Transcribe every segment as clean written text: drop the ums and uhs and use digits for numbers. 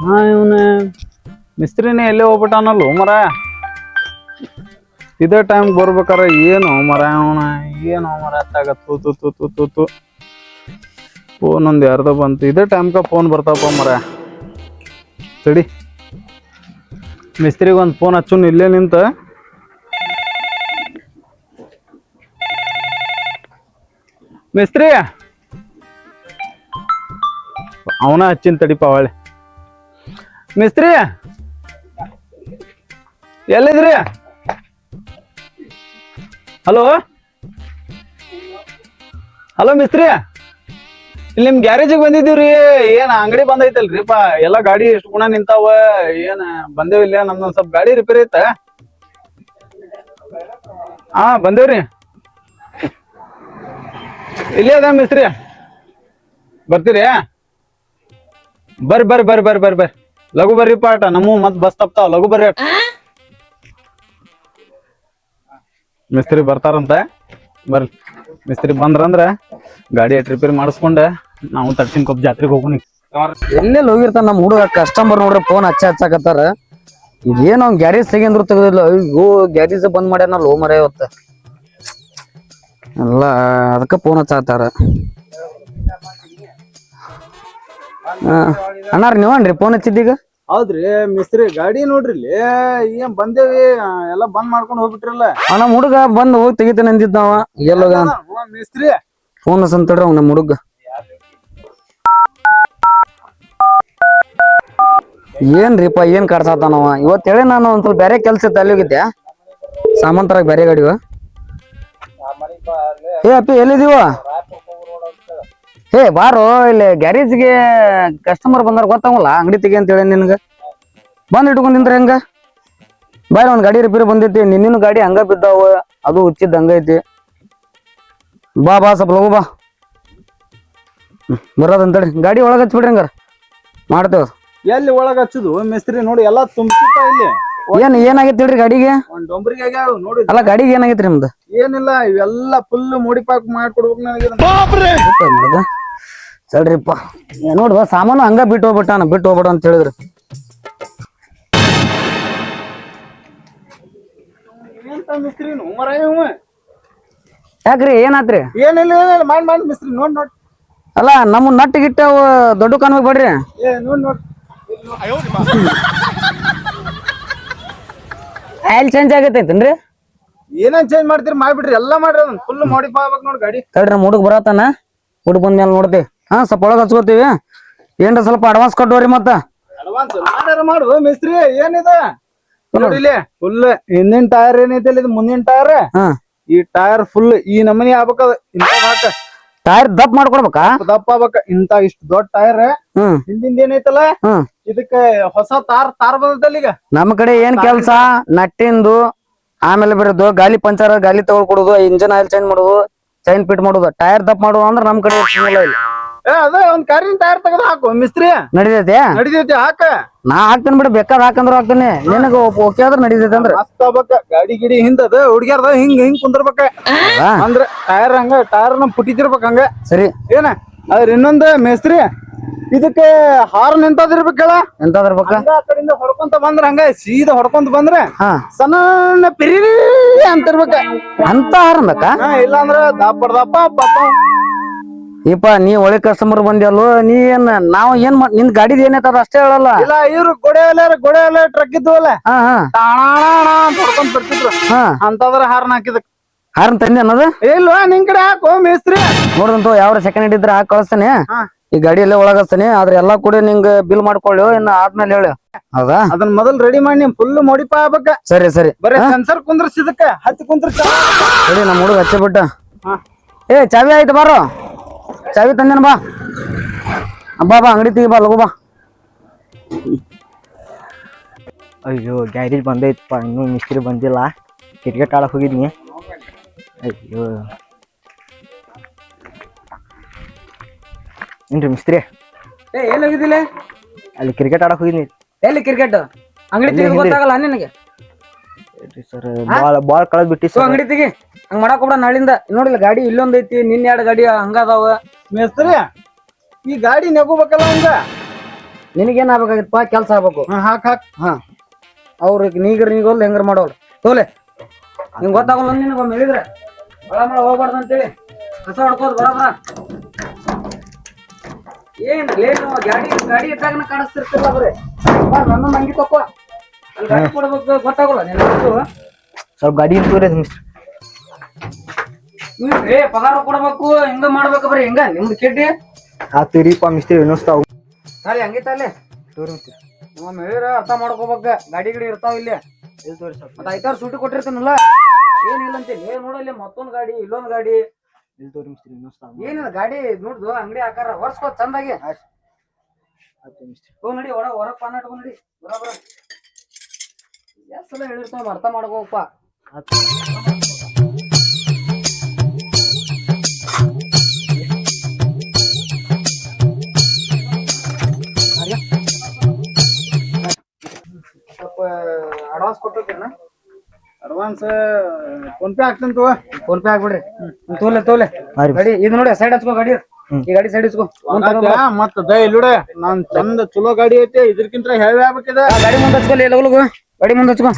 ಹಾ ಇವನ ಮಿಸ್ತ್ರಿನೇ ಎಲ್ಲೇ ಹೋಗ್ಬಿಟ್ಟಾನಲ್ಲ ಮರ. ಇದೇ ಟೈಮ್ ಬರ್ಬೇಕಾರ ಏನು ಮರ ಅವನ ಏನು ಮರ ಅತ್ತಾಗ ತೂತು ತೂತು ತೂತು ಫೋನ್ ಒಂದು ಯಾರ್ದ ಬಂತು. ಇದೇ ಟೈಮ್ಗೆ ಫೋನ್ ಬರ್ತಾವಪ್ಪ ಮರ. ತಡಿ ಮಿಸ್ತ್ರಿಗೆ ಒಂದು ಫೋನ್ ಹಚ್ಚುನ್ ಇಲ್ಲೇ ನಿಂತ. ಮಿಸ್ತ್ರಿ ಅವನ ಹಚ್ಚಿನ ತಡಿಪ ಒಳ್ಳೆ. ಮಿಸ್ತ್ರಿ ಎಲ್ಲಿದ್ರಿ? ಹಲೋ ಹಲೋ ಮಿಸ್ತ್ರಿ, ಇಲ್ಲಿ ನಿಮ್ ಗ್ಯಾರೇಜಿಗೆ ಬಂದಿದ್ದೀವ್ರಿ. ಏನ್ ಅಂಗಡಿ ಬಂದೈತಲ್ರಿಪ್ಪ, ಎಲ್ಲಾ ಗಾಡಿ ಎಷ್ಟು ಗುಣ ನಿಂತಾವ. ಏನ್ ಬಂದೇವಿಲ್ಲ, ನಮ್ದೊಂದ್ ಸ್ವಲ್ಪ ಗಾಡಿ ರಿಪೇರಿ ಐತ. ಹಾ ಬಂದೇವ್ರಿ, ಇಲ್ಲೇ ಅದ ಮಿಸ್ತ್ರಿ. ಬರ್ತೀರಿ? ಬರ್ರಿ ಬರ್ರಿ ಬರ್ರಿ ಬರ್ರಿ ಬರ್ರಿ ಬರ್ರಿ ಲಘು ಬರ್ರಿ ಪಾಟ. ನಮ್ಮ ಮತ್ ಬಸ್ ತಪ್ತಾವ, ಲಘು ಬರ್ರಿ. ಮಿಸ್ತ್ರಿ ಬರ್ತಾರಂತ, ಬರ್ರಿ. ಮಿಸ್ತ್ರಿ ಬಂದ್ರಂದ್ರ ಗಾಡಿ ಎಟ್ ರಿಪೇರಿ ಮಾಡಿಸ್ಕೊಂಡ ನಾವು ತಡ್ಸಿನ ಕೊಬ್ಬ ಜಾತ್ರೆಗೆ ಹೋಗುನಿ. ಎಲ್ಲೆಲ್ಲಿ ಹೋಗಿರ್ತಾನ ನಮ್ಮ ಹುಡುಗ. ಕಸ್ಟಮರ್ ನೋಡ್ರಿ ಫೋನ್ ಹಚ್ಚಾಕತ್ತಾರ. ಇದೇನು ಅವ್ನು ಗ್ಯಾರೇಜ್ ತೆಗಿಂದ್ರು ತೆಗದಿಲ್ಲ. ಅಯ್ಯೋ ಗ್ಯಾರೇಜ್ ಬಂದ್ ಮಾಡ್ಯಾನ ಲೋ ಮರ ಇವತ್ತ ಎಲ್ಲ. ಅದಕ್ಕೆ ಫೋನ್ ಹಚ್ಚಾತಾರ. ಅಣ್ಣಾರ ನೀವನ್ರಿ ಫೋನ್ ಹಚ್ಚಿದ್ದೀಗ? ಹೌದ್ರಿ ಮಿಸ್ತ್ರಿ, ಗಾಡಿ ನೋಡ್ರಿ ಇಲ್ಲಿ ಏನ್ ಬಂದೇವಿ, ಎಲ್ಲಾ ಬಂದ್ ಮಾಡ್ಕೊಂಡ್ ಹೋಗ್ಬಿಟ್ರಲ್ಲ. ನಮ್ಮ ಹುಡುಗ ಬಂದ್ ಹೋಗಿ ತೆಗಿತಾನೆ ಅಂದಿದ್ ನಾವ. ಎಲ್ಲೋಗ ಮಿಸ್ತ್ರಿ ಫೋನ್ ಹಚ್ಚಂತಡ್ರಿ ಅವ್ ನಮ್ಮ ಹುಡುಗ. ಏನ್ರಿಪ್ಪ ಏನ್ ಕಾಡ್ಸಾತಾನವ ಇವತ್ತು. ಹೇಳಿ ನಾನು ಒಂದ್ ಸ್ವಲ್ಪ ಬೇರೆ ಕೆಲ್ಸ ಇತ್ತು, ಅಲ್ಲಿ ಹೋಗಿದ್ದೆ ಸಾಮಂತರಾಗ ಬೇರೆ ಗಾಡಿವ. ಏ ಅಪ್ಪಿ ಎಲ್ಲಿದೀವ? ಏ ಬಾರೋ ಇಲ್ಲಿ ಗ್ಯಾರೇಜ್ಗೆ ಕಸ್ಟಮರ್ ಬಂದಾರ ಗೊತ್ತಾಗಲ್ಲ, ಅಂಗಡಿ ತೆಗಿ ಅಂತ ಹೇಳಿ ನಿನ್ಗ. ಬಂದ್ ಇಟ್ಕೊಂಡಿಂದ್ರ ಹೆಂಗ? ಬಾಯ್ ಒಂದ್ ಗಾಡಿ ರಿಪೇರಿ ಬಂದೈತಿ. ನಿನ್ನ ಗಾಡಿ ಹಂಗ ಬಿದ್ದಾವ, ಅದು ಹುಚ್ಚಿದ್ ಹಂಗ ಐತಿ. ಬಾ ಬಾ ಸ್ವಲ್ಪ ಲಗು ಬಾ. ಬರೋದಂತೇಳಿ ಗಾಡಿ ಒಳಗೆ ಹಚ್ಬಿಡ್ರಿ ಹಂಗಾರ ಮಾಡ್ತೇವ. ಎಲ್ಲಿ ಒಳಗ ಹಚ್ಚುದು ಮಿಸ್ತ್ರಿ? ನೋಡಿ ಎಲ್ಲಾ ತುಂಬಿಸಿಟ್ಟ ಇಲ್ಲಿ. ಏನಾಗೈತಿ ಹೇಳ್ರಿ ಗಾಡಿಗೆ? ಒಂದ್ ಡೊಂಬರಿಗೆ ಆಗ್ಯಾವ ನೋಡಿ. ಅಲ್ಲ ಗಾಡಿಗೆ ಏನಾಗೈತ್ರಿ ನಿಮ್ದು? ಏನಿಲ್ಲ, ಇವೆಲ್ಲಾ ಫುಲ್ ಮೋಡಿಫೈ ಮಾಡ್ಕೊಡ್ಬೇಕು ನನಗೆ. ಸರಿಪ್ಪ ನೋಡುವ ಸಾಮಾನು ಹಂಗ ಬಿಟ್ಟು ಹೋಗ್ಬಿಟ್ಟಾನ. ಬಿಟ್ಟು ಹೋಗ್ಬೇಡ ಅಂತ ಹೇಳಿದ್ರು. ಮಿಸ್ತ್ರಿ ಯಾಕ್ರಿ ಏನಾತ್ರಿ? ಏನಿಲ್ಲ ಮಾಡಿ ಮಿಸ್ತ್ರಿ ನೋಡ್ ನೋಡ್. ಅಲ್ಲ ನಮ್ಮ ನಟ್ಟು ಗಿಟ್ಟ ದೊಡ್ಡ ಕಾನ್ಬೇಕು ಬಿಡ್ರಿ. ನೋಡ್ ನೋಡ್ ಆಯಿಲ್ ಚೇಂಜ್ ಆಗೈತೈತೇನ್ರಿ? ಏನೇನ್ ಚೇಂಜ್ ಮಾಡ್ತೀರಿ ಮಾಡ್ಬಿಡ್ರಿ, ಎಲ್ಲಾ ಮಾಡ್ರಿ. ಅದನ್ನ ಫುಲ್ ಮಾಡಿಫೈ ಆಗ್ಬೇಕು ನೋಡಿ ಗಾಡಿ. ತಡ್ರಿ ನಮ್ಮ ಹುಡುಗ ಬರತ್ತಾನ, ಹುಡುಗ ಬಂದ್ಮೇಲೆ ನೋಡ್ತೀವಿ. ಹಾ ಸ್ವಲ್ಪ ಒಳಗೆ ಹಚ್ಕೋತೀವಿ. ಏನ್ರ ಸ್ವಲ್ಪ ಅಡ್ವಾನ್ಸ್ ಕೊಟ್ಟವ್ರಿ ಮತ್ತ. ಅಡ್ವಾನ್ಸ್ ಮಾಡು ಮಿಸ್ತ್ರಿ. ಏನಿದೆ ನೋಡಿ ಇಲ್ಲಿ ಫುಲ್ ಹಿಂದಿನ ಟೈರ್ ಏನೈತಿ, ಇದು ಮುಂದಿನ ಟೈರ್. ಈ ಟೈರ್ ಫುಲ್ ಈ ನಮನಿ ಆಗ್ಬೇಕದ. ಇಂತ ಹಾಕ ಟೈರ್ ದಪ್ಪ ಮಾಡ್ಕೊಡ್ಬೇಕಾ? ದಪ್ಪ ಆಗ್ಬೇಕ. ಇಂತ ಇಷ್ಟು ದೊಡ್ಡ ಟೈರ್ ಹಿಂದಿಂದ ಏನೈತಲ್ಲ, ಇದಕ್ಕ ಹೊಸ ತಾರ್ ಬಂದೈತಲ್ಲ ಈಗ. ನಮ್ಮ ಕಡೆ ಏನ್ ಕೆಲ್ಸ? ನಟ್ಟಿಂದು, ಆಮೇಲೆ ಬರೋದು ಗಾಲಿ ಪಂಚರ್, ಗಾಲಿ ತಗೊಳ್ಕೊಡುದು, ಇಂಜನ್ ಆಯಿಲ್ ಚೇಂಜ್ ಮಾಡುದು, ಚೈನ್ ಫಿಟ್ ಮಾಡುದು. ಟೈರ್ ದಪ್ಪ ಮಾಡುದು ಅಂದ್ರೆ ನಮ್ ಕಡೆ ಅದೇ ಒಂದ್ ಕಾರಿನ ಟೈರ್ ತೆಗೆದು ಹಾಕು ಮಿಸ್ತ್ರಿ. ನಡಿತೈತಿ ಹಾಕ. ನಾ ಹಾಕ್ತೇನೆ ಬಿಡ, ಬೇಕಾದ್ ಹಾಕಂದ್ರ ಹಾಕ್ತೇನೆ. ನಿನಗ ಓಕೆ ಆದ್ರ ನಡಿತೈತಿ ಅಂದ್ರೆ ಮಸ್ತ್ ಆಗ್ಬೇಕ. ಗಾಡಿ ಗಿಡಿ ಹಿಂದದ ಹುಡ್ಗ್ಯಾರ್ದ ಹಿಂಗ್ ಹಿಂಗ್ ಕುಂದಿರ್ಬೇಕ. ಅಂದ್ರ ಟೈರ್ ಹಂಗ ಟೈರ್ ನಮ್ ಪುಟ್ಟಿದಿರ್ಬೇಕ ಹಂಗ. ಸರಿ ಏನ ಅದ್ರ ಇನ್ನೊಂದ್ ಮೇಸ್ತ್ರಿ, ಇದಕ್ಕೆ ಹಾರ್ನ್ ಎಂತದಿರ್ಬೇಕಲ್ಲ? ಎಂತದಿರ್ಬೇಕ? ಆ ಕಡೆಯಿಂದ ಹೊಡ್ಕೊಂತ ಬಂದ್ರ ಹಂಗ ಸೀದಾ ಹೊಡ್ಕೊಂತ ಬಂದ್ರೆ ಸಣ್ಣ ಪಿರಿ ಅಂತಿರ್ಬೇಕ. ಅಂತ ಹಾರ್ನ್ ಬೇಕಾ? ಇಲ್ಲಾಂದ್ರ ದಪ್ಪ ದಪ್ಪ. ಇಪ್ಪ ನೀ ಒಳ್ಳೆ ಕಸ್ಟಮರ್ ಬಂದ್ಯಲ್ಲೋ. ನೀ ಏನ್ ನಾವ್ ಏನ್ ನಿನ್ ಗಾಡಿದ ಏನೈತದ ಅಷ್ಟೇ ಹೇಳಲ್ಲ. ಇಲ್ಲ ಇವ್ರು ಗೊಡೆ ಟ್ರಕ್ ಇದ್ವಲ್ಲ, ಹೊಡ್ಕೊಂಡ್ ಬರ್ತಿದ್ರು. ಅಂತಂದ್ರ ಹಾರ್ನ್ ಹಾಕಿದಕ್. ಹಾರ್ನ್ ತಂದೆ ಅನ್ನೋದು ಇಲ್ವಾ? ನಿನ್ ಕಡೆ ಹಾಕೋ ಮೇಸ್ತ್ರಿ. ನೋಡ್ದಂತ ಯಾವ ಸೆಕೆಂಡ್ ಹ್ಯಾಂಡ್ ಇದ್ರೆ ಹಾಕಿ ಕಳಿಸ್ತೇನೆ. ಈ ಗಾಡಿಯಲ್ಲೇ ಒಳಗಸ್ತಾನೆ. ಆದ್ರೆ ಎಲ್ಲಾ ಕೂಡ ನಿಂಗೆ ಬಿಲ್ ಮಾಡ್ಕೊಳ್ಳಿ. ಇನ್ನು ಆದ್ಮೇಲೆ ಹೇಳಿ. ಹೌದಾ? ಅದನ್ನ ಮೊದಲ್ ರೆಡಿ ಮಾಡಿ ಫುಲ್ ಮಾಡಿಫೈ ಆಗ್ಬೇಕ. ಸರಿ ಸರಿ. ಬರೀ ಸೆನ್ಸರ್ ಕುಂದ್ರಸಿದಕ್ಕ ಹಚ್ಚಿ ಕುಂದ್ರಸ. ಸರಿ ನಮ್ಮ ಹುಡುಗ ಹಚ್ಚಿ ಬಿಟ್ಟ. ಏ ಚಾವಿ ಆಯ್ತು ಬಾರೋ. ಚಾವಿ ತಂದೇನ ಬಾ. ಬಾ ಅಂಗಡಿ ತೆಗಿ ಬಾ, ಲಗು ಬಾ. ಅಯ್ಯೋ ಗ್ಯಾರೇಜ್ ಬಂದೈತಪ್ಪ, ಇನ್ನೂ ಮಿಸ್ತ್ರಿ ಬಂದಿಲ್ಲ. ಕ್ರಿಕೆಟ್ ಆಡಕ್ ಹೋಗಿದ್ನಿ. ಅಯ್ಯೋ ಏನ್ರಿ ಮಿಸ್ತ್ರಿ? ಎಲ್ಲಿ ಹೋಗಿದ್ದಿಲ್ಲ? ಅಲ್ಲಿ ಕ್ರಿಕೆಟ್ ಆಡಕ್ ಹೋಗಿದ್ನಿ. ಎಲ್ಲಿ ಕ್ರಿಕೆಟ್? ಅಂಗಡಿ ತೆಗಿ ಗೊತ್ತಾಗಲ್ಲ ನಿನಗೆ? ಸರ್ ಬಾಳ ಕಳೆದ್ ಬಿಟ್ಟಿ ಸರ್. ಅಂಗಡಿ ತೆಗಿ, ಹಂಗ ಮಾಡಕ್ ಹೋಗ್ಬೇಡ ನಾಳಿಂದ. ನೋಡಿಲ್ಲ ಗಾಡಿ ಇಲ್ಲೊಂದ್ ಐತಿ, ನಿನ್ 2 ಗಾಡಿ ಹಂಗದಾವ. ಮೇಸ್ತ್ರಿ ಈ ಗಾಡಿ ನೆಗೋಬೇಕಲ್ಲ ಹಂಗ. ನಿನಗೇನ್ ಆಗ್ಬೇಕಾಗಿತ್ತಪ್ಪ, ಕೆಲ್ಸ ಆಗ್ಬೇಕು. ಹಾಕ್ ಹಾ ಅವ್ರಿಗೆ ನೀಗಲ್ ಹೆಂಗಾರ ಮಾಡೋರು ತೋಲೆ. ನಿಂಗೆ ಗೊತ್ತಾಗಲ್ಲ ನಿನಗೆ ಒಮ್ಮೆ ಹೇಳಿದ್ರೆ ಒಳ ಮಳ ಹೋಗ್ಬಾರ್ದು ಅಂತೇಳಿ ಕಸ ಹೊಡ್ಕೋದು ಬರೋಬ್ರ. ಏನ್ ಲೇಟ್ ಗಾಡಿ ಇಟ್ಟಾಗನ ಕಾಣಿಸ್ತಿರ್ತಿಲ್ಲ ಬರೀ. ನನ್ನ ಅಂಗಿ ತಕೋ, ಅಲ್ಲಿ ಗಾಡಿ ಕೊಡ್ಬೇಕು ಗೊತ್ತಾಗಲ್ಲ ನಿನಗೆ. ಸ್ವಲ್ಪ ಗಾಡಿ ತೋರಿ ಮಿಸ್ತ್ರಿ. ಪಗಾರ ಕೊಡ್ಬೇಕು, ಹಿಂಗ ಮಾಡ್ಬೇಕು ಬರೀ ಹಿಂಗ ನಿಮ್ದು ಕೆಡ್ಡಿ. ಆತೀರಿಪ್ಪ ಮಿಸ್ತ್ರಿ ಇನ್ನೋಸ್ತಾವ ಖಾಲಿ ಹಂಗಿತ್ತ ಅಲ್ಲಿ ತೋರಿ ಮಿಸ್ತ್ರಿ. ನಮ್ಮ ಹೇಳಿರ ಅರ್ಥ ಮಾಡ್ಕೋಬೇಕ. ಗಾಡಿ ಇರ್ತಾವ ಇಲ್ಲಿ. ಇಲ್ಲಿ ತೋರಿ ಸ್ವಲ್ಪ. ಮತ್ತೆ 5 ಸೂಟಿ ಕೊಟ್ಟಿರ್ತೀನಲ್ಲ, ಏನಿಲ್ಲ ಅಂತೀನಿ. ನೋಡಲ್ಲಿ ಮತ್ತೊಂದ್ ಗಾಡಿ ಇಲ್ಲೊಂದ್ ಗಾಡಿ. ಇಲ್ಲಿ ತೋರಿ ಮಿಸ್ತ್ರಿ ಇನ್ನೋಸ್ತಾವ. ಏನಿಲ್ಲ ಗಾಡಿ ನೋಡ್ದು ಅಂಗಡಿ ಆಕಾರ ವರ್ಷಕೋ ಚಂದಾಗಿ. ಆಯ್ತು ಮಿಸ್ತ್ರಿ. ನಡಿ ಹೊರಗ್ ಪಾನ ಇಟ್ಕೊಂಡ್ ನಡಿ ಬರಾಬರ. ಎಷ್ಟ್ ಸಲ ಹೇಳಿರ್ತಾವ ಅರ್ಥ ಮಾಡ್ಕೋಪ್ಪ. ಸ್ವಲ್ಪ ಅಡ್ವಾನ್ಸ್ ಕೊಟ್ಟಿರ್ತೀನ. ಅಡ್ವಾನ್ಸ್ ಫೋನ್ ಪೇ ಹಾಕ್ತೇನೆ ತಗೋ. Phone pay ಹಾಕ್ಬಿಡ್ರಿ. ತೋಲೆ ಗಾಡಿ ಇದು ನೋಡಿ, ಸೈಡ್ ಹಚ್ಕೋ ಗಾಡಿ. ಈ ಗಾಡಿ ಸೈಡ್ ಹಚ್ಕೋ. ಮತ್ತ ಇಲ್ಲುಡೆ ನಾನ್ ಚಂದ ಚಲೋ ಗಾಡಿ ಐತಿ, ಇದ್ರಕ್ಕಿಂತ ಹೆವಿ ಆಗ್ಬೇಕಿದೆ. ಗಾಡಿ ಮುಂದೆ ಹಚ್ಕೋ, ಲಗು ಗಾಡಿ ಮುಂದೆ ಹಚ್ಕೋ.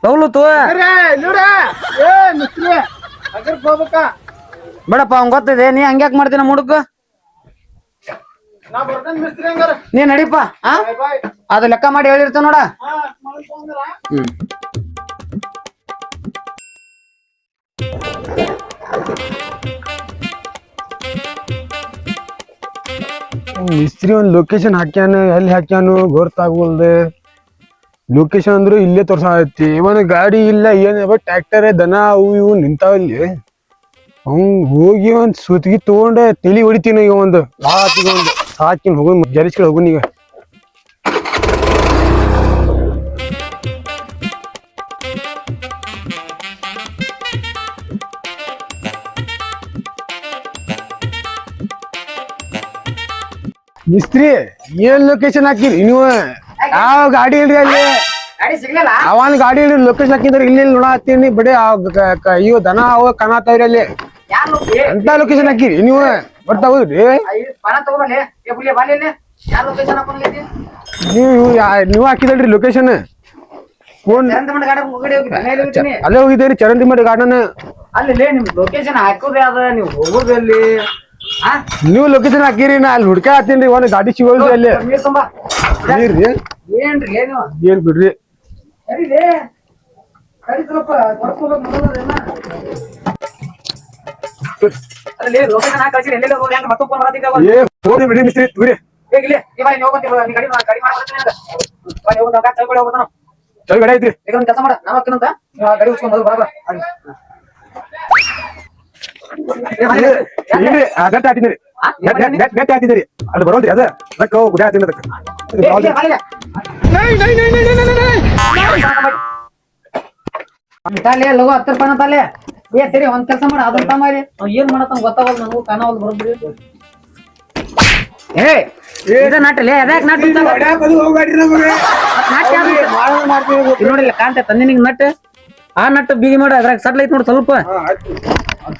ಲವ್ಲು ತೋ ಇಲ್ಲುಡೆ ಏ ಮಿಸ್ತ್ರಿ ಅಗರ್ಕ್ ಹೋಗ್ಬೇಕಾ? ಬೇಡಪ್ಪ, ಅವ್ನ್ ಗೊತ್ತಿದೆ. ನೀ ಹಂಗ್ಯಾಕ್ ಮಾಡ್ತೀನ ಮುಡುಕ? ನಾ ಬರ್ತೇನೆ ಮಿಸ್ತ್ರಿ ಹಂಗಾರ. ನೀ ನಡಿಪ್ಪ. ಬಾಯ್ ಅದು ಲೆಕ್ಕ ಮಾಡಿ ಹೇಳಿರ್ತ ನೋಡ. ಮಿಸ್ತ್ರಿ ಒಂದ್ ಲೊಕೇಶನ್ ಹಾಕ್ಯಾನ, ಎಲ್ಲಿ ಹಾಕ್ಯಾನು ಗೊತ್ತಾಗವಲ್ದೆ. ಲೊಕೇಶನ್ ಅಂದ್ರು ಇಲ್ಲೇ ತೋರ್ಸಾತಿ. ಇವನ್ ಗಾಡಿ ಇಲ್ಲ, ಏನ್ ಟ್ರ್ಯಾಕ್ಟರ್ ದನ ಅವು ಇವು ನಿಂತಾವ ಇಲ್ಲಿ. ಅವ್ನ್ ಹೋಗಿ ಒಂದ್ ಸುತ್ತಿಗೆ ತಗೊಂಡ ತಲಿ ಹೊಡಿತೀನಿ. ಈಗ ಒಂದು ಲಾತಿಗೆ ಒಂದು ಸಾಕಿನ್ ಹೋಗ ಗ್ಯಾರೇಜ್ ಕಡೆ ಹೋಗುನ್ ಈಗ. ಮಿಸ್ತ್ರಿ ಏನ್ ಲೊಕೇಶನ್ ಹಾಕಿರಿ ನೀವು? ಯಾವ ಗಾಡಿ ಇಲ್ರಿ ಅಲ್ಲಿ? ಗಾಡಿ ಸಿಗ್ಲಿಲ್ಲ. ಅವನ್ ಗಾಡಿ ಇಲ್ರಿ, ಲೊಕೇಶನ್ ಹಾಕಿದ್ರೆ ಇಲ್ಲಿ ನೋಡತ್ತೀನಿ. ಬಡೇ ಇವ್ ದನ ಅವ ಕಾಣತಾವ್ರಿ ಅಲ್ಲಿ. ಅಂತ ಲೊಕೇಶನ್ ಹಾಕಿರಿ ನೀವು? ಬರ್ತಾವ್ರಿ ನೀವು ಹಾಕಿದಲ್ರಿ ಲೊಕೇಶನ್. ಫೋನ್ ಅಲ್ಲೇ ಹೋಗಿದ್ದೇರಿ ಚರಂಡಿ ಮಾಡಿ ಗಾರ್ಡನ್. ಅಲ್ಲಿ ನಿಮ್ ಲೊಕೇಶನ್ ಹಾಕೋದೇ ಅದ, ನೀವು ಹೋಗೋದಲ್ಲಿ. ನೀವು ಲೊಕೇಶನ್ ಹಾಕಿರಿ, ನಾ ಅಲ್ಲಿ ಹುಡ್ಕ ಹಾಕ್ತೀನಿ. ಒಂದ್ ಗಾಡಿ ಸಿಗೋಲ್ರಿ ಅಲ್ಲಿ. ನೀರ್ರಿ ಏನ್ರಿ ನೀವು? ಏನ್ ಬಿಡ್ರಿ. ಲೊಕೇಶನ್ ಹಾಕಿ ಎಲ್ಲೆಲ್ಲ ಹೋಗಿ ಹೆಂಗ ಮತ್ತೊಬ್ಬ ಏ ಹೋಗಿ ಬಿಡಿ ಮಿಸ್ತ್ರಿ ಬಿಡಿ. ಚಲ್ ಗಾಡಿ ಐತ್ರಿ. ಕೆಲಸ ಮಾಡ ನಾವಂತ ಗಾಡಿ ಉಸ್ಕೊಂಡ್ ಬರಬರ. ಇಲ್ರಿ ಗಟ್ಟಿ ಹಾಕಿದ್ರಿ, ಗಟ್ಟಿ ಹಾಕಿದ್ರಿ. ಅಲ್ಲಿ ಬರೋಲ್ರಿ ಅದ ಗುಡಿ ಹಾಕಿದ್ರಿ. ತಾಲೆ ಲಗು 10 ರೂಪಾಯಿ ತಾಲೆ. ಏ ತರಿ ಒಂದ್ ಕೆಲಸ ಮಾಡ, ಅದನ್ನ ತಮಾರಿ. ಏನ್ ಮಾಡತ್ತ ಗೊತ್ತಾಗಲ್ಲ ನನಗೂ, ಕಾಣವಲ್ ಬರೋದ್ರಿ. ಏ ಇದು ನಟ್ಟಲೆ ಅದ್ಯಾಕ ನಟ್ಟು ನೋಡಿಲ್ಲ ಕಾಣ್ತ ತಂದೆ ನಿಂಗ್ ನಟ್ಟು. ಆ ನಟ್ಟು ಬೀಗಿ ಮಾಡ, ಅದ್ರಾಗ ಸಡ್ಲ ಐತ್ ನೋಡಿ ಸ್ವಲ್ಪ.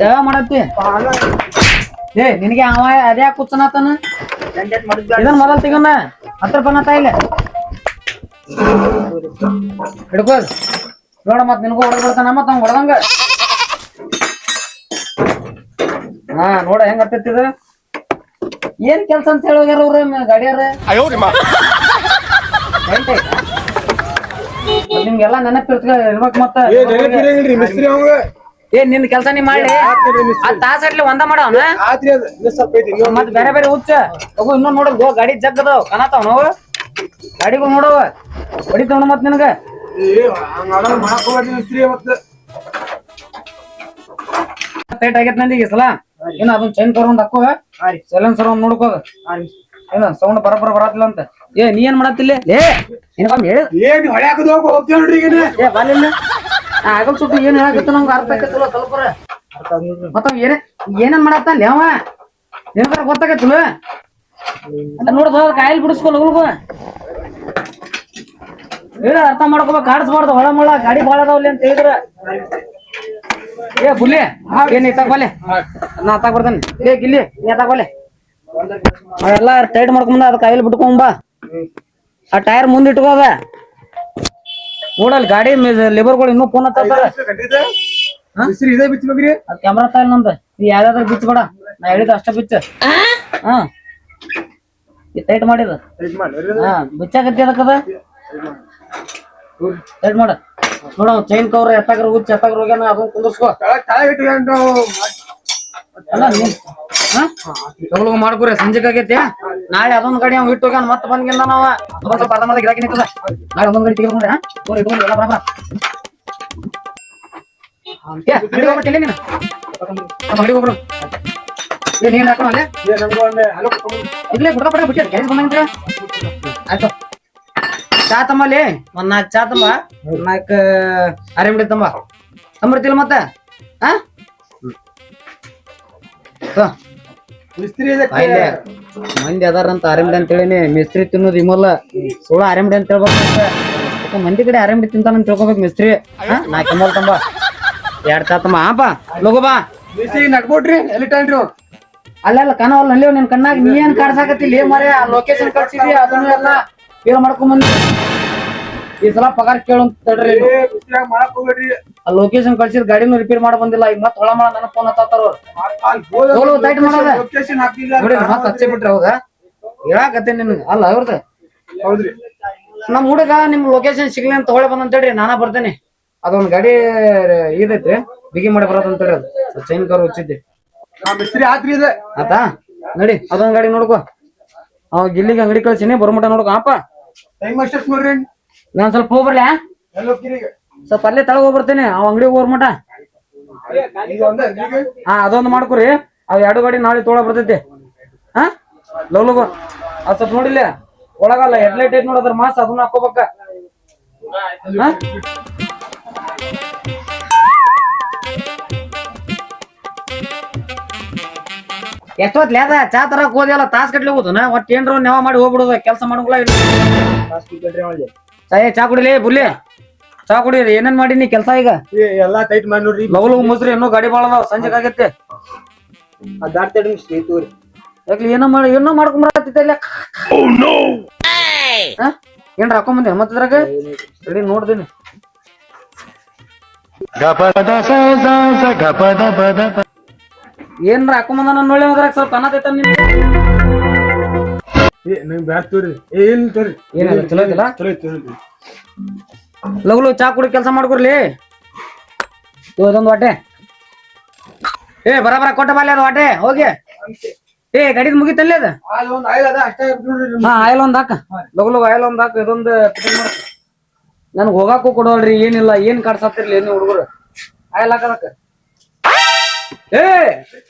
ಯಾವ ಮಾಡತ್ತಿ? ಏ ನಿನಗೆ ಅವ ಅದ್ಯಾಕ ಕುಚ್ಚನಾತನ? ಇದನ್ ಮೊದಲ್ ತೆಗೋಣ. 10 ರೂಪಾಯಿ ತಾಯಿಲೆ ಹಿಡ್ಕೋ ನೋಡ. ಮತ್ ನಿನಗೂ ಹೊಡೆದ್ ಬಿಡ್ತಾನ, ಮತ್ ಅವ್ನ್ ಹೊಡೆದಂಗ. ಹಾ ನೋಡ ಹೆಂಗ ಹತ್ತಿದ. ಏನ್ ಕೆಲ್ಸ ಅಂತ ಹೇಳಿ ಹೋಗ್ಯಾರ ಅವ್ರ ಗಾಡಿಯಾರ. ನಿಮ್ಗೆಲ್ಲಾ ನೆನಪಿರ್ಬೇಕ್. ಮತ್ತ ಏನ್ ನಿನ್ ಕೆಲ್ಸ ನೀ ಮಾಡಿ ತಾಸಟ್ಲಿ ಒಂದ ಮಾಡವ್ನ. ಮತ್ ಬೇರೆ ಬೇರೆ ಹುಚ್ಚ ಹೋಗು. ಇನ್ನೊಂದ್ ನೋಡಲ್ ಗಾಡಿ ಜಗ್ಗದಾವ್ ಕಾಣತಾವ್ ನಾವು. ಗಾಡಿಗಳು ನೋಡವ ಹೊಡಿತಾವ್ ಮತ್ ನಿನಗ. ಟೈಟ್ ಆಗೈತ್ ನಂದಿಗೆ ಈ ಸಲ. ಏನ ಅದನ್ನ ಚೈನ್ ಕರ್ ಒಂದ್ ಹಾಕೋ, ಸೈಲೆನ್ಸರ್ ಒಂದ್ ನೋಡ್ಕೋ. ಏನ ಸೌಂಡ್ ಬರಬರ ಬರತ್ತಿಲ್ಲ ಅಂತ. ಏ ನೀ ಏನ್ ಮಾಡತ್ತಿಲ್ಲ? ಏ ಆಗಲ್ ಸುಟ್ಟು ಏನ್ ಹೇಳಕತ್ತ ನಮ್ಗೆ ಅರ್ಥ ಆಕತ್ತಿಲ್ಲ ಸ್ವಲ್ಪ. ಮತ್ತ ಏನೇನ್ ಮಾಡತ್ತ ಅಲ್ಲಿ ಅವ ನಿನ್ಗಾರ ಗೊತ್ತಾಗತ್ತಿಲ್ಲ. ನೋಡ್ದ ಕಾಯಿಲ್ ಬಿಡಿಸ್ಕೊ ಲಗು. ಹೇಳ ಅರ್ಥ ಮಾಡ್ಕೋಬೇಕು, ಕಾಡಿಸ್ಬಾರ್ದು ಹೊಳ ಮಳ ಗಾಡಿ ಭಾಳ ಅದಾವಲ್ಲಿ ಅಂತ ಹೇಳಿದ್ರ. ಏ ಬುಲ್ಲಿ ಏನ್ ಇತ್ತಾಗ ಬಲ್ಲೆ ನಾ ಹತ್ತಾಗ ಬರ್ತಾನೆ. ಏ ಗಿಲ್ಲಿ ನೀ ಹತ್ತಾಗ ಬಲ್ಲೆ ಅವೆಲ್ಲ ಟೈಟ್ ಮಾಡ್ಕೊಂಬ ಅದ್ ಕೈಲಿ ಬಿಟ್ಕೊಂಬ. ಆ ಟೈರ್ ಮುಂದ್ ಇಟ್ಕೋದ ನೋಡಲ್ ಗಾಡಿ ಲೇಬರ್ಗಳು ಇನ್ನೂ ಫೋನ್ ಹತ್ತಾರ. ಇದೇ ಬಿಚ್ಬೇಕ್ರಿ. ಅದ್ ಕ್ಯಾಮ್ರಾ ತಾಯಿಲ್ ನಂದ ನೀ ಯಾವ್ದಾದ್ರು ಬಿಚ್ಚಬೇಡ, ನಾ ಹೇಳಿದ ಅಷ್ಟ ಬಿಚ್ಚ. ಹಾ ಟೈಟ್ ಮಾಡಿದ ಹಾ ಬಿಚ್ಚಾಕತ್ತಿ ಅದಕ್ಕದ ಟೈಟ್ ಮಾಡ. ನೋಡ ಚೈನ್ ಕವರ್ ಎತ್ತಾಗ್ರ ಹುಚ್ಚ ಎತ್ತಾಗ್ರ ಹೋಗ್ಯಾನ ಅದನ್ನ ಕುಂದರ್ಸ್ಕೋ. ಅಲ್ಲ ಮಾಡ್ಕೊರಿ ಸಂಜೆಕ್ ಆಗೈತಿ. ನಾಳೆ ಅದೊಂದ್ ಗಾಡಿ ಅವ್ ಇಟ್ಟು ಹೋಗ್ಯಾನ ಮತ್ತೆ ಬಂದ್ಗಿಂದ ನಾವ ಅದೊಂದ್ ಸ್ವಲ್ಪ ಅರ್ಧ ಗಿರಾಕಿ ನಿಂತದ. ನಾಳೆ ಒಂದೊಂದ್ ಗಾಡಿ ತೆಗೆದುಕೊಂಡ್ರೆ ಇಟ್ಕೊಂಡು ಎಲ್ಲ ಬರಬರ ಅಂಗಡಿ ಹೋಗ್ರು. ನೀನ್ ಹಾಕೋಣ ಅಲ್ಲೇ ಇಲ್ಲೇ ಗುಡ್ಡ ಪಡ ಬಿಟ್ಟಿ ಕೆಲಸ ಬಂದಂಗ ಆಯ್ತು. ಚಾ ತಮ್ಮಲ್ಲಿ ಒಂದ್ 4 ಚಾ ತಮ್ಮ, 4 ಆರೆಂಬಡಿ ತಮ್ಮ ತಂಬರ್ತಿಲ್ಲ ಮತ್ತೆ. ಹಾ ಮಂದಿ ಅದಾರಂತ ಆರೆಂಬಡಿ ಅಂತ ಹೇಳಿನಿ. ಮಿಸ್ತ್ರಿ ತಿನ್ನೋದು ಇಮಲ್ಲ ಸುಳ್ಳ ಆರೆಂಬಡಿ ಅಂತ ಹೇಳ್ಬೇಕು. ಮಂದಿ ಕಡೆ ಆರೆಂಬಡಿ ತಿಂತಾನಂತ ತಿಳ್ಕೊಬೇಕು ಮಿಸ್ತ್ರಿ. 4 ಕಮ್ಮಲ್ ತಂಬ 2 ಚಾ ತಮ್ಮ. ಹಾಪ ಲಗು ಬಾ ನಡ್ಬೋಡ್ರಿ ಎಲ್ಲಿ ಟೈನ್ರಿ ಅಲ್ಲೆಲ್ಲ ಕಾಣವಲ್ಲ ಅಲ್ಲಿ ನಿನ್ ಕಣ್ಣಾಗ. ನೀ ಏನ್ ಕಾಡ್ಸಾಕತ್ತಿಲ್ಲ ಮರೆ. ಆ ಲೊಕೇಶನ್ ಕಳ್ಸಿದ್ರಿ ಅದನ್ನು ಎಲ್ಲ ಫೇಲ್ ಮಾಡ್ಕೊಂಡ್ ಬಂದಿ. ಈ ಸಲ ಪಗಾರ ಕೇಳಂತ ತಡ್ರಿ. ಆ ಲೊಕೇಶನ್ ಕಳ್ಸಿದ್ ಗಾಡಿನೂ ರಿಪೇರ್ ಮಾಡಿ ಬಂದಿಲ್ಲ. ಈಗ ಮತ್ ಹೊಳ ಮಾಡ ನನಗ್ ಫೋನ್ ಹತ್ತಾರ ಟೈಟ್ ಮಾಡೋದ ನೋಡಿ ಮತ್ ಹಚ್ಚಿ ಬಿಟ್ರಿ. ಹೌದಾ ಹೇಳಾಕತ್ತೆ ನಿನ್ಗ ಅಲ್ಲ ಅವ್ರದ. ಹೌದ್ರಿ ನಮ್ ಹುಡುಗ ನಿಮ್ ಲೊಕೇಶನ್ ಸಿಗ್ಲಿ ಅಂತ ಹೊಳೆ ಬಂದಂತ ಹೇಳ್ರಿ. ನಾನಾ ಬರ್ತೇನೆ. ಅದೊಂದ್ ಗಾಡಿ ಇದೈತ್ರಿ ಬಿಗಿ ಮಾಡಿ ಬರೋದಂತ ಹೇಳಿ ಅದು ಚೈನ್ ಕವರ್ ಹುಚ್ಚಿದ್ದೆ ಮಿಸ್ತ್ರಿ ಆತ್ರಿ ಇದೆ ಆತಾ ನಡಿ. ಅದೊಂದ್ ಗಾಡಿ ನೋಡ್ಕೊ. ಅವ್ ಗಿಲ್ಲಿಗೆ ಅಂಗಡಿ ಕಳ್ಸಿನಿ ಬರೋಮಟ ನೋಡ್ಕೊ. ಅಪ್ಪ ಟೈಮ್ ಅಷ್ಟೇ ನೋಡ್ರಿ. ನಾನ್ ಸ್ವಲ್ಪ ಹೋಗ್ಬರ್ಲ ಸ್ವಲ್ಪ ಅಲ್ಲೇ ತಳಗ ಹೋಗ್ಬರ್ತೇನೆ. ಅವ್ ಅಂಗಡಿ ಹೋಗ್ಮಟ. ಹಾ ಅದೊಂದು ಮಾಡ್ಕೊರಿ. ಅವ್ 2 ಗಾಡಿ ನಾಳೆ ತೊಗೊಳ ಬರ್ತೈತಿ. ಹಾ ಲವ್ ಲಗು ಅದ್ ಸ್ವಲ್ಪ ನೋಡಿಲ್ಲ ಒಳಗಲ್ಲ ಹೆಡ್ಲೈಟ್ ಐತ್ ನೋಡದ್ರ ಮಾಸ್ ಅದನ್ನ ಹಾಕೋಬೇಕ. ಎಷ್ಟೊತ್ಲಿ ಅದ ಚಾ ತರಕ್ ಹೋದೆಲ್ಲ ತಾಸ್ ಕಟ್ಲಿ ಹೋಗುದನ ಒಟ್ಟು ಏನ್ರ ನೆವ ಮಾಡಿ ಹೋಗ್ಬಿಡುದ ಕೆಲಸ ಮಾಡಂಗಿಲ್ಲ. ಚಾ ಕುಡಿಲಿ ಬುಲ್ಲಿ ಚಾ ಕುಡಿ. ಏನೇನ್ ಮಾಡಿನಿ ಕೆಲ್ಸ ಈಗ ಎಲ್ಲಾ ಟೈಟ್ ಮಾಡಿ ನೋಡ್ರಿ. ಲವ್ ಲಗು ಮುಸ್ರಿ ಇನ್ನೂ ಗಾಡಿ ಬಾಳ ಅದಾವ. ಸಂಜೆಗ್ ಆಗತ್ತೆ ಅದಾಡ್ತೇಡ್ರಿ ಮಿಸ್ತ್ರಿ ತೋರಿ. ಯಾಕ್ಲಿ ಏನೋ ಮಾಡ್ಕೊಂಬರತ್ತಿದ್ದ ಏನ್ರ ಹಾಕೊಂಬಂದಿ ಮತ್ತಿದ್ರಾಗ ರೆಡಿ ನೋಡ್ದೇನಿ. ಏನ್ರ ಹಾಕೊಂಬಂದ ನನ್ ನೋಡಿ ಹೋದ್ರಾಗ ಸ್ವಲ್ಪ ಅನ್ನತೈತ ನಂಗ್ ಬ್ಯಾಡ್ ತೋರಿ. ಏನ್ ತೋರಿ ಏನಿಲ್ಲ ಚಲೋ ಐತಿಲ್ಲ. ಚಲೋ ಐತಿ ಲಗ್ಲು ಚಾ ಕುಡಿ ಕೆಲಸ ಮಾಡ್ಕೊರ್ಲಿ. ಇದೊಂದು ವಾಟೆ ಏ ಬರ ಕೊಟ್ಟ ಬಾಲ್ಯ ಅದು ವಾಟೆ ಹೋಗಿ. ಏ ಗಾಡಿದ್ ಮುಗಿತಲ್ಲಿ ಅದ. ಹಾ ಆಯಿಲ್ ಒಂದ್ ಹಾಕ ಲಗು ಆಯಿಲ್ ಒಂದ್ ಹಾಕ. ಇದೊಂದು ನನ್ಗ್ ಹೋಗಾಕು ಕೊಡೋಲ್ರಿ ಏನಿಲ್ಲ. ಏನ್ ಕಾಡ್ಸತ್ತಿರ್ಲಿ ಏನ್ ಹುಡುಗರು ಆಯಿಲ್ ಹಾಕದಕ್ಕ. ಏ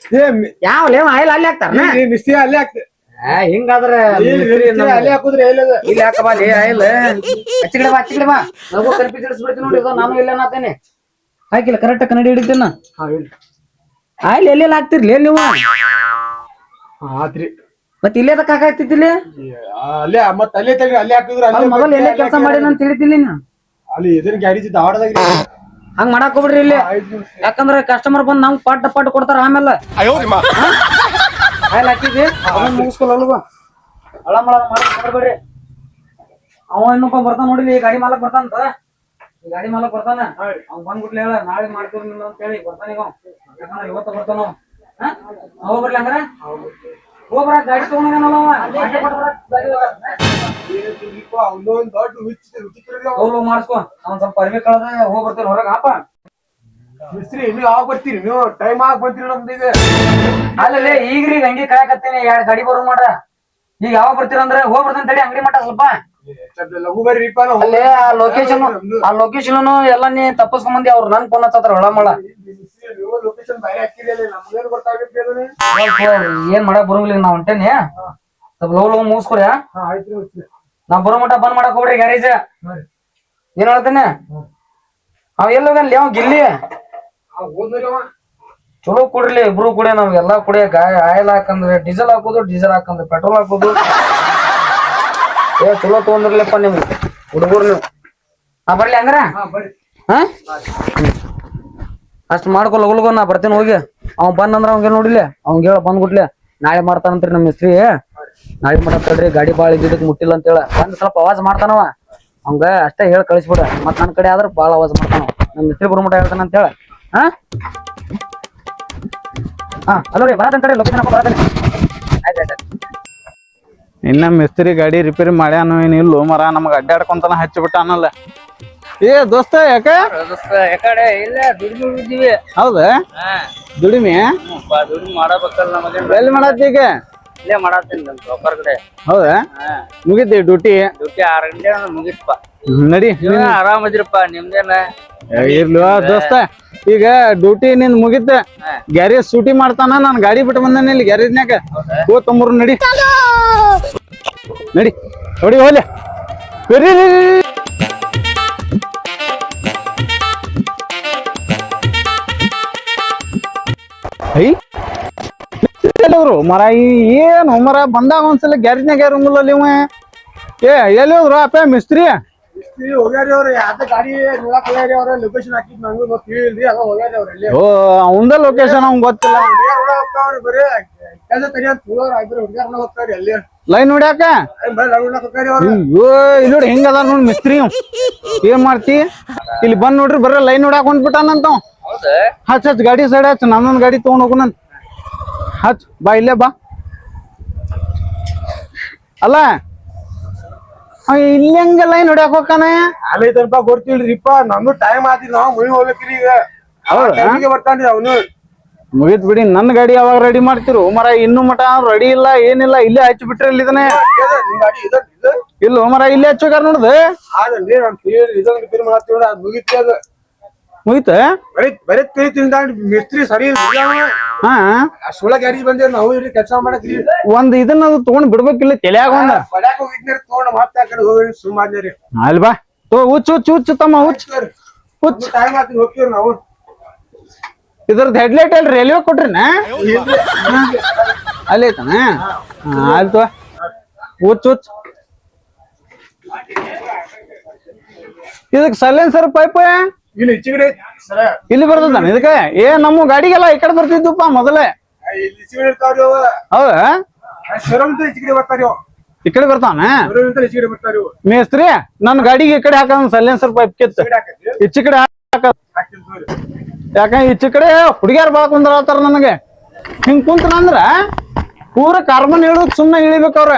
ಯಾವ ಆಯಿಲ್ ಅಲ್ಲಿ ಹಾಕ್ತಾರ ಮಿಸ್ತ್ರಿ ಅಲ್ಲೇ ಆಗ್ತದೆ. ಹಿಂಗಾದ್ರೆ ಅಲ್ಲೇ ಹಾಕುದ್ರಿ ಇಲ್ಲಿ ಹಾಕಬಾ ಆಯಿಲ್ ಹಚ್ಚಿಗಡೆ ಬಾ ನನಗೂ ಕನ್ಫ್ಯೂಸ್ ನೋಡಿ. ನಾನು ಇಲ್ಲ ನಾತೇನೆ ಹಾಕಿಲ್ಲ ಕರೆಕ್ಟ್ ಕನ್ನಡಿ ಹಿಡಿತೇನ. ಆಯಿಲ್ ಎಲ್ಲೆಲ್ಲ ಹಾಕ್ತಿರ್ಲಿ ನೀವು ಆತ್ರಿ. ಮತ್ತೆ ಇಲ್ಲೇ ಅದಕ್ಕೆ ಹಾಕಾಗ್ತಿದ್ದಿಲ್ಲ. ಅಲ್ಲೇ ಮತ್ತ ಅಲ್ಲೇ ತಗ್ರಿ ಅಲ್ಲೇ ಹಾಕಿದ್ರ ಮೊದಲು ಎಲ್ಲೇ ಕೆಲಸ ಮಾಡಿ ಅಂತ ತಿಳಿತೀನಿ. ಅಲ್ಲಿ ಎದುರು ಗಾಡಿ ದಾವಡದಾಗ ಹಂಗ್ ಮಾಡಕ್ ಹೋಗ್ಬಿಡ್ರಿ ಇಲ್ಲಿ. ಯಾಕಂದ್ರೆ ಕಸ್ಟಮರ್ ಬಂದ್ ನಮ್ಗ್ ಪಟ್ ಕೊಡ್ತಾರ. ಆಮೇಲೆ ಆಯಿಲ್ ಹಾಕಿದ್ವಿ ಅದನ್ನ ಮುಗಿಸ್ಕೊಲ್ವ ಹಳ ಮಾಡ್ಬೇಡ್ರಿ. ಅವ ಇನ್ನೊಬ್ಬ ಬರ್ತಾನ ನೋಡಿಲಿ. ಗಾಡಿ ಮಾಲಕ್ ಬರ್ತಾನಂತ. ಗಾಡಿ ಮಾಲಕ್ ಬರ್ತಾನ. ಅವ್ನ್ ಬಂದ್ಬಿಟ್ಲಿ ಹೇಳ ನಾಳೆ ಮಾಡ್ತೀವಿ ನಿಮ್ದು ಅಂತ ಹೇಳಿ ಬರ್ತಾನ. ಈಗ ಯಾಕಂದ್ರೆ ಇವತ್ತ ಬರ್ತಾನ. ಹೋಗ್ಬರ್ಲಿ ಹಂಗಾರ ಹೋಗ್ಬರ ಗಾಡಿ ತಗೊಂಡಲ್ಲ ಮಾಡಿಸ್ಕೊ. ಅವ್ನ್ ಸ್ವಲ್ಪ ಅರ್ವಿ ಕಳದ ಹೋಗ್ಬರ್ತೇನೆ ಹೊರಗ. ಅಪ್ಪ ಮಿಸ್ತ್ರಿ ಇನ್ನು ಯಾವಾಗ ಬರ್ತೀರಿ ನೀವು? ಟೈಮ್ ಆಗ ಬರ್ತೀರಿ ನಮ್ದು ಈಗ. ಅಲ್ಲೇ ಈಗ್ರಿ ಅಂಗಡಿ ಕಾಯಕತ್ತೀನಿ 2 ಗಾಡಿ ಬರೋ ಮಾಡ. ಈಗ ಯಾವಾಗ ಬರ್ತೀರ ಅಂದ್ರೆ ಹೋಗ್ಬರ್ತೇನೆ ತಡಿ ಅಂಗಡಿ ಮಟ್ಟ ಸ್ವಲ್ಪ ಲಘು ಬರ್ರಿಪ್ಪ. ಅಲ್ಲೇ ಆ ಲೊಕೇಶನ್ ಎಲ್ಲ ನೀ ತಪ್ಪಸ್ಕೊಂಡ್ ಬಂದಿ. ಅವ್ರು ನನ್ ಫೋನ್ ಹಚ್ಚತ್ರ ಹೊಳಮಳ. ಲೊಕೇಶನ್ ಬೇರೆ ಹಾಕಿರಿ ನಮ್ಗೇನು ಗೊತ್ತಾಗುತ್ತೆ. ಏನ್ ಮಾಡಕ್ ಬರಂಗಿಲ್ಲ ನಾ ಹೊಂಟೇನಿ. ಸ್ವಲ್ಪ ಲವ್ ಮುಗಿಸ್ಕೊರಿ. ನಾವ್ ಬರೋ ಮಟ್ಟ ಬಂದ್ ಮಾಡಕ್ ಹೋಗ್ರಿ ಗ್ಯಾರೇಜ್. ಏನ್ ಹೇಳ್ತೇನೆ ಅವ್ ಎಲ್ಲೋಗಲ್ಲಿ ಅವ್ ಗಿಲ್ಲಿ ಚಲೋ ಕುಡ್ರಿ ಇಬ್ರು ಕುಡಿಯ. ನಾವ್ ಎಲ್ಲಾ ಕುಡಿಯಕ ಆಯಿಲ್ ಹಾಕಂದ್ರೆ ಡೀಸೆಲ್ ಹಾಕೋದು, ಡೀಸೆಲ್ ಹಾಕಂದ್ರೆ ಪೆಟ್ರೋಲ್ ಹಾಕೋದು. ಚಲೋ ತಗೊಂಡಿರ್ಲಪ್ಪ ನಿಮ್ ಹುಡುಗರು ನೀವು. ಬರ್ಲಿ ಹಂಗಾರ ಹಾ ಅಷ್ಟ್ ಮಾಡ್ಕೊ ಲಗು ನಾ ಬರ್ತೀನಿ ಹೋಗಿ ಅವ್ ಬಂದಂದ್ರ ಅವಂಗೆ ನೋಡಿಲ್ಲ ಅವಂಗ ಹೇಳ ಬಂದ್ಬಿಟ್ಲೆ ನಾಳೆ ಮಾಡ್ತಾನಂತ್ರಿ ನಮ್ಮ ಮಿಸ್ತ್ರಿ ನಾಳೆ ಮಾಡತ್ತಲ್ರಿ ಗಾಡಿ ಬಾಳ ಗಿಡಕ್ ಮುಟ್ಟಿಲ್ಲ ಅಂತ ಹೇಳ ಬಂದ್ ಸ್ವಲ್ಪ ಅವಾಜ್ ಮಾಡ್ತಾನವ ಅವಂಗ ಅಷ್ಟೇ ಹೇಳಿ ಕಳಿಸ್ಬಿಡ ಮತ್ ನನ್ ಕಡೆ ಆದ್ರ ಬಾಳ ಅವಾಜ್ ಮಾಡ್ತಾನ ನಮ್ ಮಿಸ್ತ್ರಿ ಬರ್ಮಟ ಹೇಳ್ತಾನ ಅಂತ ಹೇಳ ಹಾ ಅಲೋ ರೀ ಬರತ್ತಂತ ಲೊಕೇಶನ್ ಹಾಕೋ ಬರತ್ತೇನೆ ಆಯ್ತು ಇನ್ನ ಮಿಸ್ತ್ರಿ ಗಾಡಿ ರಿಪೇರಿ ಮಾಡ್ಯಾನು ಏನಿಲ್ಲೋ ಮರ ನಮಗ ಅಡ್ಡಾಡ್ಕೊಂತನ ಹಚ್ಚಿಬಿಟ್ಟಾನಲ್ಲ ಏ ದೋಸ್ತ ಯಾಕ ಯಾಕಡೆ ಇಲ್ಲ ದುಡಿಮೆ ಬಿದ್ದೀವಿ ಹೌದಾ ದುಡಿಮೆ ದುಡಿಮೆ ಮಾಡಬೇಕಲ್ಲ ನಮಗೆ ಎಲ್ಲಿ ಮಾಡತ್ತಿ ಈಗ ಇಲ್ಲೇ ಮಾಡತ್ತೀನಿ ನಮ್ ಸಾವ್ಕಾರ್ ಕಡೆ ಹೌದಾ ಮುಗಿತಿ ಡ್ಯೂಟಿ 6 ಗಂಟೆ ಮುಗಿತ್ಪ ನಡಿ ಆರಾಮದಿರಪ್ಪ ನಿಮ್ದೇನ ಇರ್ಲಿವಾ ದೋಸ್ತ ಈಗ ಡ್ಯೂಟಿ ನಿಂದ್ ಮುಗಿತ ಗ್ಯಾರೇಜ್ ಸೂಟಿ ಮಾಡ್ತಾನ ನಾನ್ ಗಾಡಿ ಬಿಟ್ಟು ಬಂದಾನ ಇಲ್ಲಿ ಗ್ಯಾರೇಜ್ನ್ಯಾಗ ಹೋ ತೊಂಬರು ನಡಿ ನಡಿ ನೋಡಿ ಹೋಗ್ಲಿ ಬರ್ರಿ ಐ ಎಲ್ಲೋದ್ರು ಮರ ಏನು ಮರ ಬಂದಾಗ ಒಂದ್ಸಲ ಗ್ಯಾರೇಜ್ನಾಗ ಯಾರು ಅಲ್ಲಿ ಇವ ಏ ಎಲ್ಲಿ ಹೋದ್ರು ಅಪ್ಪ ಮಿಸ್ತ್ರಿ ಹೋಗ್ಯಾರಿ ಅವ್ರ ಯಾವ್ದ ಗಾಡಿ ನೋಡಕ್ ಹೋಗ್ಯಾರಿ ಅವ್ರ ಲೊಕೇಶನ್ ಹಾಕಿದ್ ನಂಗೂ ಗೊತ್ತಿಲ್ರಿ ಅದ ಹೋಗ್ಯಾರಿ ಅವ್ರ ಅಲ್ಲಿ ಓ ಅವಂದ ಲೊಕೇಶನ್ ಅವ್ನ್ ಗೊತ್ತಿಲ್ಲ ಬರೀ ಕೆಲಸ ತರಿಯಂತ ಹುಡುಗಾರ ಹೋಗ್ತಾರಿ ಅಲ್ಲಿ ಲೈನ್ ನೋಡ್ಯಾಕ ಹೋಗ್ತಾರಿ ಅವ್ರು ಅಯ್ಯೋ ಇಲ್ಲಿ ನೋಡಿ ಹೆಂಗ ಅದ ನೋಡ್ ಮಿಸ್ತ್ರಿ ಏನ್ ಮಾಡ್ತಿ ಇಲ್ಲಿ ಬಂದ್ ನೋಡ್ರಿ ಬರ್ರ ಲೈನ್ ನೋಡ್ಯಾಕ ಹೊಂಟ್ಬಿಟ್ಟಾನಂತ ಹಚ್ ಗಾಡಿ ಸೈಡ್ ಹಚ್ ನನ್ನೊಂದ್ ಗಾಡಿ ತಗೊಂಡ್ ಹೋಗುನಂತ ಹಚ್ ಬಾ ಇಲ್ಲೇ ಬಾ ಅಲ್ಲ ಇಲ್ಲಿ ಹೆಂಗ ಲೈನ್ ಹೊಡ್ಯಾಕ ಹೋಗ್ತಾನ ಅಲ್ಲಿ ತನಕ ಗೊತ್ತಿಲ್ರಿಪ್ಪ ನಮ್ದು ಟೈಮ್ ಆತಿ ನಾವ್ ಮುಗಿ ಹೋಗ್ಬೇಕ್ರಿ ಈಗ ಟೈಮಿಗೆ ಬರ್ತಾನ್ರಿ ಅವನು ಮುಗಿತ್ ಬಿಡಿ ನನ್ನ ಗಾಡಿ ಯಾವಾಗ ರೆಡಿ ಮಾಡ್ತಿರು ಮರ ಇನ್ನು ಮಟ ರೆಡಿ ಇಲ್ಲ ಏನಿಲ್ಲ ಇಲ್ಲೇ ಹಚ್ಚಿ ಬಿಟ್ರಿ ಇದನ್ನೇ ಇಲ್ಲ ಮರ ಇಲ್ಲೇ ಹಚ್ಚೋಗಾರ ನೋಡ್ದ ಅದನ್ರಿ ನಾನ್ ಇದನ್ನ ರಿಪೇರ್ ಮಾಡತ್ತೀವಿ ಅದ್ ಮುಗಿತ್ರಿ ಅದು ಮುಗಿತ ಬರೀ ಕೈ ತಿಂದಾಂಡ್ ಮಿಸ್ತ್ರಿ ಸರಿ ಹಾ ಸುಳ ಗ್ಯಾರೇಜ್ ಬಂದೇವ್ ನಾವು ಇಲ್ಲಿ ಕೆಲಸ ಮಾಡಕ್ರಿ ಒಂದ್ ಇದನ್ನ ತಗೊಂಡ್ ಬಿಡ್ಬೇಕಿಲ್ಲ ತಲ್ಯಾಗ ಒಂದ ಬಡ್ಯಾಕ ಹೋಗಿದ್ರಿ ತಗೊಂಡ್ ಮತ್ತೆ ಆ ಕಡೆ ಹೋಗಿ ಸುಮ್ಮಾದ್ರಿ ಅಲ್ ಬಾ ತೋ ಹುಚ್ಚ ತಮ್ಮ ಹುಚ್ಚ ಟೈಮ್ ಆತಿ ಹೋಗ್ತೀವ್ರಿ ನಾವು ಇದ್ರದ್ ಹೆಡ್ಲೈಟ್ ಎಲ್ಲಿ ರೈಲ್ವೆ ಕೊಟ್ರಿನ ಅಲ್ಲಿ ಐತನ ಆಯ್ತು ಹುಚ್ಚ ಇದಕ್ ಸೈಲೆನ್ಸರ್ ಪೈಪ್ ಇಲ್ಲಿ ಈಚೆಗಡೆ ಇಲ್ಲಿ ಬರ್ತದ ಇದಕ್ಕೆ ಏ ನಮ್ಮ ಗಾಡಿಗೆಲ್ಲ ಈ ಕಡೆ ಬರ್ತಿದ್ವಪ್ಪ ಮೊದಲೇ ಇಲ್ಲಿ ಈಚೆಗಡೆ ಇರ್ತಾವ್ರಿ ಅವ ಹೌದಾ ಶರಮ್ತ ಈಚೆಗಡೆ ಬರ್ತಾರಿ ಅವ ಈ ಕಡೆ ಬರ್ತಾವನ ಶರಮ್ತ ಈಚೆಗಡೆ ಬರ್ತಾರಿ ಅವ ಮೇಸ್ತ್ರಿ ನನ್ ಗಾಡಿಗೆ ಈ ಕಡೆ ಹಾಕ ಸೈಲೆನ್ಸರ್ ಪೈಪ್ ಕಿತ್ತು ಈಚೆ ಕಡೆ ಹಾಕ ಯಾಕ ಈಚೆ ಕಡೆ ಹುಡುಗ್ಯಾರ ಬಾಳ ಕುಂದ್ರಾತಾರ ನನಗೆ ಹಿಂಗ್ ಕುಂತ್ರ ಅಂದ್ರ ಪೂರ ಕಾರ್ಬನ್ ಇಳಿದ್ ಸುಮ್ನೆ ಇಳಿಬೇಕ ಅವ್ರ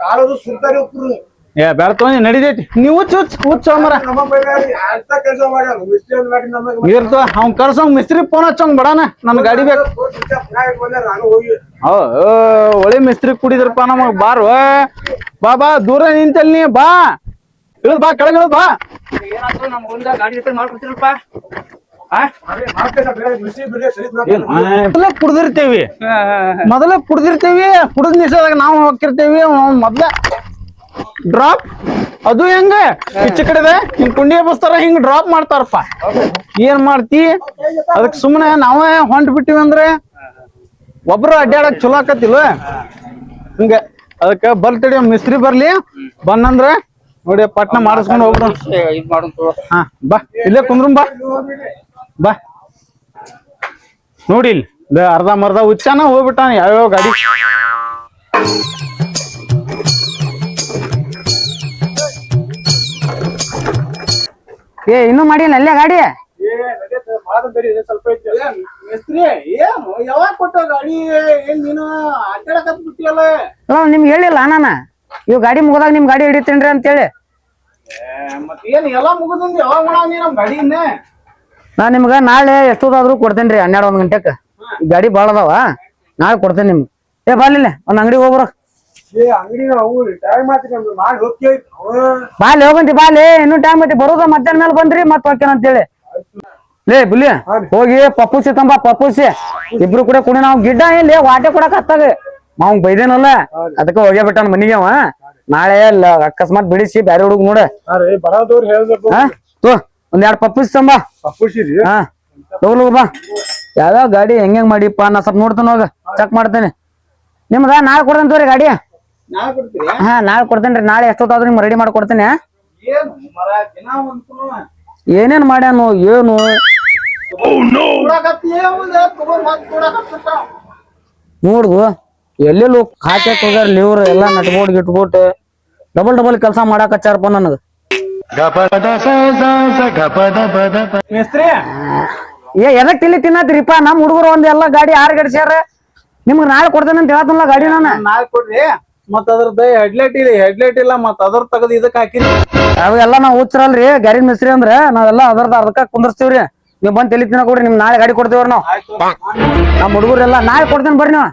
ಕಾಲದು ಸುರ್ತಾರಿ ಒಬ್ರು ಏ ಬೇಡ ತಗೊಂಡಿ ನಡಿದೈತಿ ನೀವು ಹುಚ್ಚ ಮರ ನಮ್ಮ ಬೈಗಾರಿ ಅಂತ ಕೆಲಸ ಮಾಡ್ಯಾರ ಮಿಸ್ತ್ರಿ ಒಂದ್ ಗಾಡಿ ನಮಗೆ ಇರ್ತ ಅವ್ನ್ ಕರ್ಸಂಗ್ ಮಿಸ್ತ್ರಿ ಫೋನ್ ಹಚ್ಚಂಗ್ ಬಡಾನ ನನ್ ಗಾಡಿ ಬೇಕು ನಾನು ಹೋಗಿ ಒಳ್ಳೆ ಮಿಸ್ತ್ರಿ ಕುಡಿದ್ರಪ್ಪ ನಮಗ್ ಬಾರ್ ಬಾ ದೂರ ನಿಂತಲ್ ನೀ ಬಾ ಇಳಿದ್ ಬಾ ಕೆಳಗೆ ಬಾ ಏನಾದ್ರು ನಮ್ ಮುಂದ ಗಾಡಿ ರಿಪೇರ್ ಮಾಡ್ಕೊಡ್ತಿರಲ್ಪ ಮೊದಲೇ ಕುಡ್ದಿರ್ತೇವಿ ಕುಡಿದ್ ನಿಲ್ಸದಾಗ ನಾವು ಹೋಗಿರ್ತೇವಿ ಮೊದ್ಲ ಡ್ರಾಪ್ ಅದು ಹೆಂಗ ಈಚೆ ಕಡೆ ಹಿಂಗ್ ಕುಂಡಿ ಬಸ್ತಾರ ಹಿಂಗ್ ಡ್ರಾಪ್ ಮಾಡ್ತಾರಪ್ಪ ಏನ್ ಮಾಡ್ತಿ ಅದಕ್ ಸುಮ್ಮನೆ ನಾವೇ ಹೊಂಟ್ ಬಿಟ್ಟಿವಿ ಅಂದ್ರೆ ಒಬ್ರು ಅಡ್ಡಾಡಕ್ ಚಲೋ ಆಕತಿಲ್ವ ಹಿಂಗ ಅದಕ್ಕ ಬರ್ತಡಿ ಮಿಸ್ತ್ರಿ ಬರ್ಲಿ ಬಂದಂದ್ರ ನೋಡಿ ಪಟ್ನ ಮಾಡಿಸ್ಕೊಂಡ್ ಹೋಗ್ರು ಇದ್ ಮಾಡೋದು ಹಾ ಬಾ ಇಲ್ಲೇ ಕುಂದ್ರಂ ಬಾ ನೋಡಿ ಇಲ್ಲಿ ಅರ್ಧ ಮರ್ಧ ಹುಚ್ಚಾನ ಹೋಗ್ಬಿಟ್ಟಾನ ಯಾವ್ಯಾವ ಗಾಡಿ ಏ ಇನ್ನೂ ಮಾಡಿಲ್ಲ ಅಲ್ಲೇ ಗಾಡಿ ಸ್ವಲ್ಪ ಮಿಸ್ತ್ರಿ ಏನು ಯಾವಾಗ ಕೊಟ್ಟ ಗಾಡಿ ಏನ್ ನೀನು ಅಡ್ಡಾಡಕತ್ ಬಿಟ್ಟಿಯಲ್ಲ ನಿಮ್ಗೆ ಹೇಳಿಲ್ಲ ನಾನ ಇವ್ ಗಾಡಿ ಮುಗದಾಗ ನಿಮ್ ಗಾಡಿ ಹಿಡಿತೇನ್ರಿ ಅಂತೇಳಿ ಮತ್ ಏನ್ ಎಲ್ಲಾ ಮುಗಿದಿಂದ ಯಾವಾಗ ಮಾಡಾವ ನೀ ನಮ್ ಗಾಡಿನೇ ನಾ ನಿಮ್ಗ ನಾಳೆ ಎಷ್ಟೋದಾದ್ರು ಕೊಡ್ತೇನ್ರಿ 12-1 ಗಂಟೆಕ್ ಗಾಡಿ ಬಾಳ ಅದಾವ ನಾಳೆ ಕೊಡ್ತೇನೆ ನಿಮ್ಗೆ ಏ ಬಾಲಿಲ್ಲ ಒಂದ್ ಅಂಗಡಿ ಹೋಗ್ಬರ ಅಂಗಡಿ ನಾವು ಟೈಮ್ ಆತಿ ನಮ್ದು ಮಾಡಿ ಹೋಗ್ತೀವಿ ಬಾಲಿ ಹೋಗಂತಿ ಬಾಲಿ ಇನ್ನೂ ಟೈಮ್ ಐತಿ ಬರೋದ ಮಧ್ಯಾಹ್ನ ಮೇಲೆ ಬಂದ್ರಿ ಮತ್ ಹೋಗ್ತೇನೆ ಅಂತೇಳಿ ಲೇ ಬುಲಿ ಹೋಗಿ ಪಪ್ಪುಸಿ ತಂಬ ಪಪ್ಪುಸಿ ಇಬ್ರು ಕೂಡ ಕುಡಿ ನಾವು ಗಿಡ್ಡ ಇಲ್ಲಿ ವಾಟೆ ಕೊಡಕ್ ಹತ್ತಾಗ ಮಾವ್ ಬೈದೇನಲ್ಲ ಅದಕ್ಕೆ ಹೋಗ್ಯ ಬಿಟ್ಟಾನ ಮನಿಗೆ ಅವ ನಾಳೆ ಅಕಸ್ಮಾತ್ ಬಿಡಿಸಿ ಬ್ಯಾರೆ ಹುಡುಗ ನೋಡ ಬರೋದವ್ರು ಹೇಳ್ಬೇಕು ತೋ ಒಂದ್ 2 ಪಪ್ಪುಸಿ ತಂಬ ಪಪ್ಪುಸಿರಿ ಹಾ ತಗೊಳ್ಳು ಬಾ ಯಾವ್ಯಾವ ಗಾಡಿ ಹೆಂಗ್ ಮಾಡಿಪ್ಪ ನಾ ಸ್ವಲ್ಪ ನೋಡ್ತೇನೆ ಹೋಗ ಚೆಕ್ ಮಾಡ್ತೇನೆ ನಿಮ್ದ ನಾಳೆ ಕೊಡ್ತೇನೆ ತೋರಿ ಗಾಡಿ ನಾಳೆ ಕೊಡ್ತೀರಿ ಹಾ ನಾಳೆ ಕೊಡ್ತೇನ್ರಿ ನಾಳೆ ಎಷ್ಟೊತ್ತಾದ್ರೂ ನಿಮ್ಗೆ ರೆಡಿ ಮಾಡಿ ಕೊಡ್ತೇನೆ ಏನು ಮರ ದಿನ ಒಂದ್ಕೂನು ಏನೇನ್ ಮಾಡ್ಯಾನು ಏನು ಕೂಡಾಕತ್ತಿ ತಗೊಂಡ್ ಮತ್ ಕೂಡಾಕತ್ತಿರ್ತಾವ. ನೋಡುದು ಎಲ್ಲೆಲ್ಲೂ ಹಾಕ್ಯಾಕ್ ಹೋಗ್ಯಾರ ಲಿವ್ರ್ ಎಲ್ಲಾ ನಟ್ಬೋಟ್ ಗಿಟ್ಬೋಟ್ ಡಬಲ್ ಕೆಲಸ ಮಾಡಾಕಚ್ಚಾರಪ್ಪ ನನಗ. ಮೇಸ್ತ್ರಿ ಎದಕ್ ತಿಲ್ಲಿ ತಿನ್ನತ್ರಿಪ್ಪ ನಮ್ ಹುಡುಗರು ಒಂದ್ ಎಲ್ಲಾ ಗಾಡಿ 6 ಗಡಿಸ್ಯಾರ ನಿಮ್ಗ್ ನಾಳೆ ಕೊಡ್ತೇನೆ ಅಂತ ಹೇಳ್ತನಲ್ಲ ಗಾಡಿ ನಾನು. ನಾಳೆ ಕೊಡ್ರಿ ಮತ್ ಅದ್ರದ್ದು ಹೆಡ್ಲೈಟ್ ಇಲ್ಲ ಮತ್ ಅದ್ರ ತಗದ್ ಇದಕ್ ಹಾಕಿರಿ. ಅವೆಲ್ಲ ನಾವ್ ಹುಚ್ಚರಲ್ರಿ ಗ್ಯಾರೇಜ್ ಮಿಸ್ತ್ರಿ ಅಂದ್ರ ನಾವೆಲ್ಲ ಅದಕ್ಕ ಕುಂದರ್ಸ್ತೀವ್ರಿ. ನೀವ್ ಬಂದ್ ತಲಿ ತಿನ್ನ ಕೊಡ್ರಿ ನಿಮ್ ನಾಳೆ ಗಾಡಿ ಕೊಡ್ತೇವ್ರಿ ನಾವ್. ನಮ್ ಹುಡುಗರೆಲ್ಲ ನಾಳೆ ಕೊಡ್ತೇನೆ ಬರ್ರಿ ನೀವು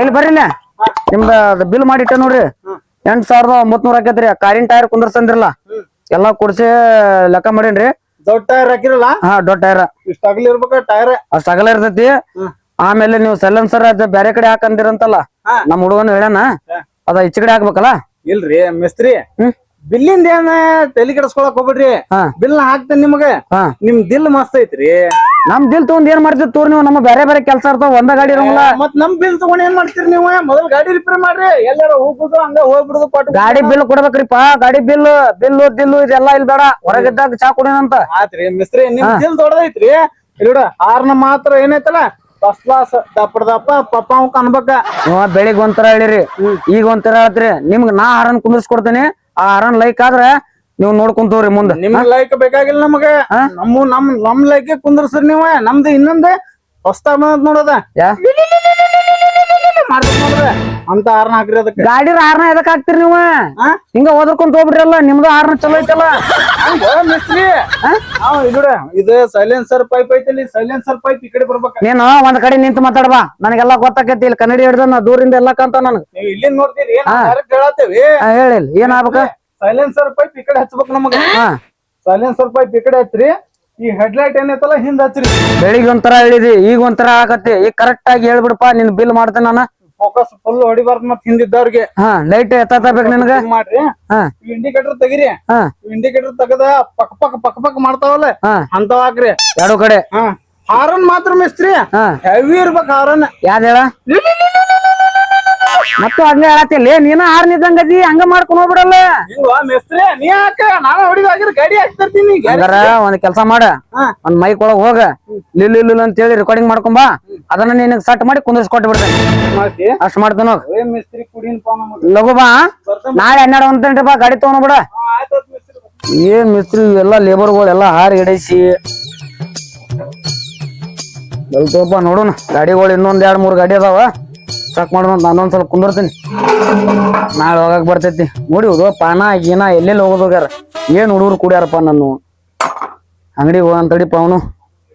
ಇಲ್ಲಿ ಬರ್ರಿ ನಿಮ್ದ ಬಿಲ್ ಮಾಡಿಟ್ಟ ನೋಡ್ರಿ 8,900 ಆಕೈತ್ರಿ. ಕಾರಿನ ಟೈರ್ ಕುಂದರ್ಸಂದ್ರಲ್ಲ ಎಲ್ಲಾ ಕೊಡ್ಸಿ ಲೆಕ್ಕ ಮಾಡೇನ್ರಿ. ದೊಡ್ಡ ಟೈರ್ ಹಾಕಿರಲ್ಲ ಹಾ ದೊಡ್ಡ ಟೈರ್ ಇಷ್ಟ ಅಗಲಿ ಇರ್ಬೇಕ ಟೈರ್ ಅಷ್ಟ್ ಅಗಲ ಇರ್ತೈತಿ. ಆಮೇಲೆ ನೀವು ಸೈಲೆನ್ಸರ್ ಬೇರೆ ಕಡೆ ಹಾಕಂದಿರಂತಲ್ಲ ನಮ್ ಹುಡುಗನ ಹೇಳ್ಯಾನ ಅದ ಈಚೆ ಕಡೆ ಹಾಕ್ಬೇಕಲ್ಲ. ಇಲ್ರಿ ಮೇಸ್ತ್ರಿ ಬಿಲ್ಲಿಂದ ಏನ ತಲಿ ಕೆಡಿಸ್ಕೊಳಕ್ ಹೋಗ್ಬಿಡ್ರಿ. ಬಿಲ್ ಹಾಕ್ತೇನೆ ನಿಮಗ. ನಿಮ್ ದಿಲ್ ಮಸ್ತ್ ಐತ್ರಿ. ನಮ್ ದಿಲ್ ತಗೊಂಡ್ ಏನ್ ಮಾಡ್ತೀರಿ ತೋರ್ ನೀವು ನಮ್ಮ ಬೇರೆ ಬೇರೆ ಕೆಲಸ ಇರ್ತಾವ ಒಂದ ಗಾಡಿ ಇರಂಗಿಲ್ಲ. ಮತ್ ನಮ್ ಬಿಲ್ ತಗೊಂಡ್ ಏನ್ ಮಾಡ್ತೀರಿ ನೀವು? ಮೊದಲ್ ಗಾಡಿ ರಿಪೇರ್ ಮಾಡ್ರಿ. ಎಲ್ಲಾರ ಹೋಗ್ಬಿಡು ಹಂಗ ಹೋಗ್ಬಿಡುದು ಪಾಠ. ಗಾಡಿ ಬಿಲ್ ಕೊಡ್ಬೇಕ್ರಿಪ್ಪ. ಗಾಡಿ ಬಿಲ್ಲು ದಿಲ್ಲು ಇದೆಲ್ಲಾ ಇಲ್ಲಿ ಬೇಡ ಹೊರಗಿದ್ದಾಗ ಚಾ ಕುಡಿನಂತ. ಆತ್ರಿ ಮಿಸ್ತ್ರಿ ನಿಮ್ ದಿಲ್ ದೊಡ್ಡದೈತ್ರಿ. ಇಲ್ಡ ಹಾರ್ನ ಮಾತ್ರ ಏನೈತಲ್ಲ ಫಸ್ಟ್ ಕ್ಲಾಸ್ ದಪ್ಪ ಪಪ್ಪ ಅವ್ ಅನ್ಬೇಕ. ನೀವ ಬೆಳಿಗ್ ಒಂಥರ ಹೇಳಿರಿ ಈಗ ಒಂಥರ ಹೇಳ್ತ್ರಿ. ನಿಮ್ಗ್ ನಾ ಹಾರನ್ ಕುಂದಿರ್ಸ್ಕೊಡ್ತೇನಿ. ಆ ಹಾರನ್ ಲೈಕ್ ಆದ್ರ ನೀವ್ ನೋಡ್ಕೊಂತವ್ರಿ ಮುಂದ. ನಿಮ್ ಲೈಕ್ ಬೇಕಾಗಿಲ್ಲ ನಮಗ. ನಮ್ ಲೈಕ್ ಕುಂದ್ರಸ್ರಿ ನೀವ. ನಮ್ದು ಇನ್ನೊಂದ್ ಹೊಸ್ತಾಗ ಬಂದ್ ನೋಡದ ನೋಡ್ರಿ ಅಂತ ಹಾರ್ನ ಹಾಕ್ರಿ. ಅದಕ್ಕೆ ಗಾಡಿ ಹಾರ್ನ ಎದಕ್ ಹಾಕ್ತಿರಿ ನೀವು? ಹಿಂಗ ಓದರ್ಕೊಂತ ಹೋಗ್ಬಿಟ್ರಲ್ಲ ನಿಮ್ದು ಹಾರ್ನ ಚಲೋ ಐತಲ್ಲ. ಮಿಸ್ತ್ರಿ ಇದು ಸೈಲೆನ್ಸರ್ ಪೈಪ್ ಐತಲ್ಲಿ ಸೈಲೆನ್ಸರ್ ಪೈಪ್ ಈ ಕಡೆ ಬರ್ಬೇಕ. ನೀನು ಒಂದ್ ಕಡೆ ನಿಂತು ಮಾತಾಡ್ಬಾ. ನನಗೆಲ್ಲಾ ಗೊತ್ತಾಕೈತಿ. ಇಲ್ಲಿ ಕನ್ನಡಿ ಹಿಡ್ದ ನಾ ದೂರಿಂದ ಎಲ್ಲಾ ಕಾಂತ ನನಗ್. ನೀವ್ ಇಲ್ಲಿ ನೋಡ್ತೀರಿ ಹೇಳತ್ತೇವಿ. ಹೇಳಿಲ್ಲ ಏನ್ ಆಗ್ಬೇಕ? ಸೈಲೆನ್ಸರ್ ಪೈಪ್ ಈ ಕಡೆ ಹಚ್ಬೇಕು ನಮಗ. ಸೈಲೆನ್ಸರ್ ಪೈಪ್ ಈ ಕಡೆ ಹಚ್ಚ್ರಿ. ಈ ಹೆಡ್ಲೈಟ್ ಏನೈತಲ್ಲ ಹಿಂದ್ ಹಚ್ಚ್ರಿ. ಬೆಳಿಗ್ಗೆ ಒಂಥರ ಹೇಳಿದಿ ಈಗ ಒಂಥರ ಆಗತ್ತೆ. ಈಗ ಕರೆಕ್ಟ್ ಆಗಿ ಹೇಳ್ಬಿಡಪ್ಪ. ನಿನ್ ಬಿಲ್ ಮಾಡ್ತೇನೆ ನಾನು. ಫೋಕಸ್ ಫುಲ್ ಹೊಡಿಬಾರ್ದು ಮತ್ ಹಿಂದಿದ್ದವ್ರಿಗೆ. ಲೈಟ್ ಎತ್ತಬೇಕು ನಿನಗ. ಮಾಡ್ರಿ ಇಂಡಿಕೇಟರ್ ತೆಗಿರಿ. ಇಂಡಿಕೇಟರ್ ತೆಗದ ಪಕ್ ಮಾಡ್ತಾವಲ್ಲ ಅಂತವ್ ಹಾಕ್ರಿ ಎರಡು ಕಡೆ. ಹಾರನ್ ಮಾತ್ರ ಮಿಸ್ತ್ರಿ ಹೆವಿ ಇರ್ಬೇಕು. ಹಾರನ್ ಯಾವ್ದ ಹೇಳ ಮತ್ತು ಹಂಗ ಹೇಳತ್ತಿಲ್ಲ. ನೀನ ಹಾರ್ನಿದ್ದಂಗ ಅದಿ ಹಂಗ ಮಾಡ್ಕೊಂಡ್ ಹೋಗ್ಬಿಡಲ್ಲ. ಮಿಸ್ತ್ರಿ ನೀ ಹಾಕ ನಾನು ಹೊಡಿದಾಗಿರ ಗಾಡಿ ಹಾಕ್ತಿರ್ತೀನಿ. ಒಂದ್ ಕೆಲ್ಸ ಮಾಡ ಒಂದ್ ಮೈಕ್ ಒಳಗ್ ಹೋಗ ಲಿಲ್ಲ ಅಂತ ಹೇಳಿ ರೆಕಾರ್ಡಿಂಗ್ ಮಾಡ್ಕೊಂಬಾ. ಅದನ್ನ ನಿನಗ್ ಸಟ್ ಮಾಡಿ ಕುಂದರ್ಸ್ಕೊಟ್ಟು ಬಿಡ್ತೇನೆ. ಅಷ್ಟ್ ಮಾಡ್ತೇನೆ ಮಿಸ್ತ್ರಿ ಕುಡಿನ್ ಲಘು ಬಾ. ನಾಳೆ 12 ಗಂಟೆ ಬಾ ಗಾಡಿ ತಗೊಂಡ್ಬಿಡ. ಏನ್ ಮಿಸ್ತ್ರಿ ಎಲ್ಲಾ ಲೇಬರ್ಗಳು ಎಲ್ಲಾ ಹಾರಿ ಹಿಡಿಸಿ ಬಲ್ತೋಪ ನೋಡೋಣ. ಗಾಡಿಗಳು ಇನ್ನೊಂದ್ 2-3 ಗಾಡಿ ಅದಾವ. ಚೆಕ್ ಮಾಡೋಣ. ನಾನೊಂದ್ ಸ್ವಲ್ಪ ಕುಂದಿರ್ತೀನಿ. ನಾಳೆ ಹೋಗಕ್ ಬರ್ತೈತಿ. ನೋಡಿವ್ದು ಪಾನ ಗೀನ ಎಲ್ಲೆಲ್ಲಿ ಹೋಗೋದ್ಯಾರ. ಏನ್ ಹುಡುಗರು ಕುಡಿಯಾರಪ್ಪ ನಾನು ಅಂಗಡಿಗೆ ಹೋಗಂತಡಿಪ್ಪ. ಅವನು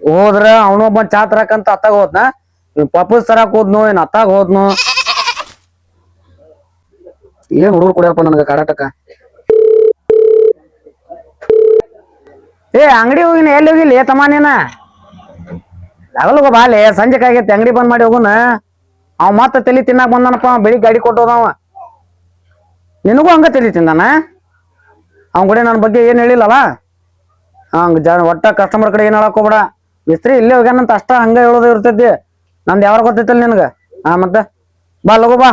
ಹೋದ್ರ ಅವನು ಒಬ್ಬ ಚಾ ತರಕಂತ ಅತ್ತಾಗ ಹೋದ್ನ. ಪಪ್ಪಸ್ ತರಕ್ ಹೋದ್ನು ಏನ್ ಅತ್ತಾಗ ಹೋದ್ನು. ಏನ್ ಹುಡುಗರು ಕುಡಿಯಾರಪ್ಪ ನನಗ ಕಾಡಾಟಕ. ಅಂಗಡಿ ಹೋಗಿನ ಎಲ್ಲಿ ಹೋಗಿಲ್ಲ ತಮ್ಮ ನೀನ? ಆಗಲ್ಗೋ ಬಾಲೆ ಸಂಜೆಕ್ ಆಗೈತಿ. ಅಂಗಡಿ ಬಂದ್ ಮಾಡಿ ಹೋಗುನ. ಅವ್ ಮತ್ತ ತಲಿ ತಿನ್ನಾಕ ಬಂದಾನಪ್ಪ. ಬೆಳಿಗ್ಗೆ ಗಾಡಿ ಕೊಟ್ಟೋದವ. ನಿನಗೂ ಹಂಗ ತಲಿ ತಿಂದಾನ. ಅವನ್ ಕಡೆ ನನ್ನ ಬಗ್ಗೆ ಏನ್ ಹೇಳಿಲ್ಲಲ್ಲ. ಹಂಗ ಒಟ್ಟ ಕಸ್ಟಮರ್ ಕಡೆ ಏನ್ ಹೇಳಕ್ ಹೋಗ್ಬೇಡ. ಮಿಸ್ತ್ರಿ ಇಲ್ಲೇ ಹೋಗ್ಯಾನಂತ ಅಷ್ಟ ಹಂಗ ಹೇಳೋದು ಇರ್ತೈತಿ. ನಂದ್ ಯಾವಾಗ ಗೊತ್ತೈತಲ್ಲ ನಿನಗ. ಮತ್ತ ಬಾ ಲಗು ಬಾ.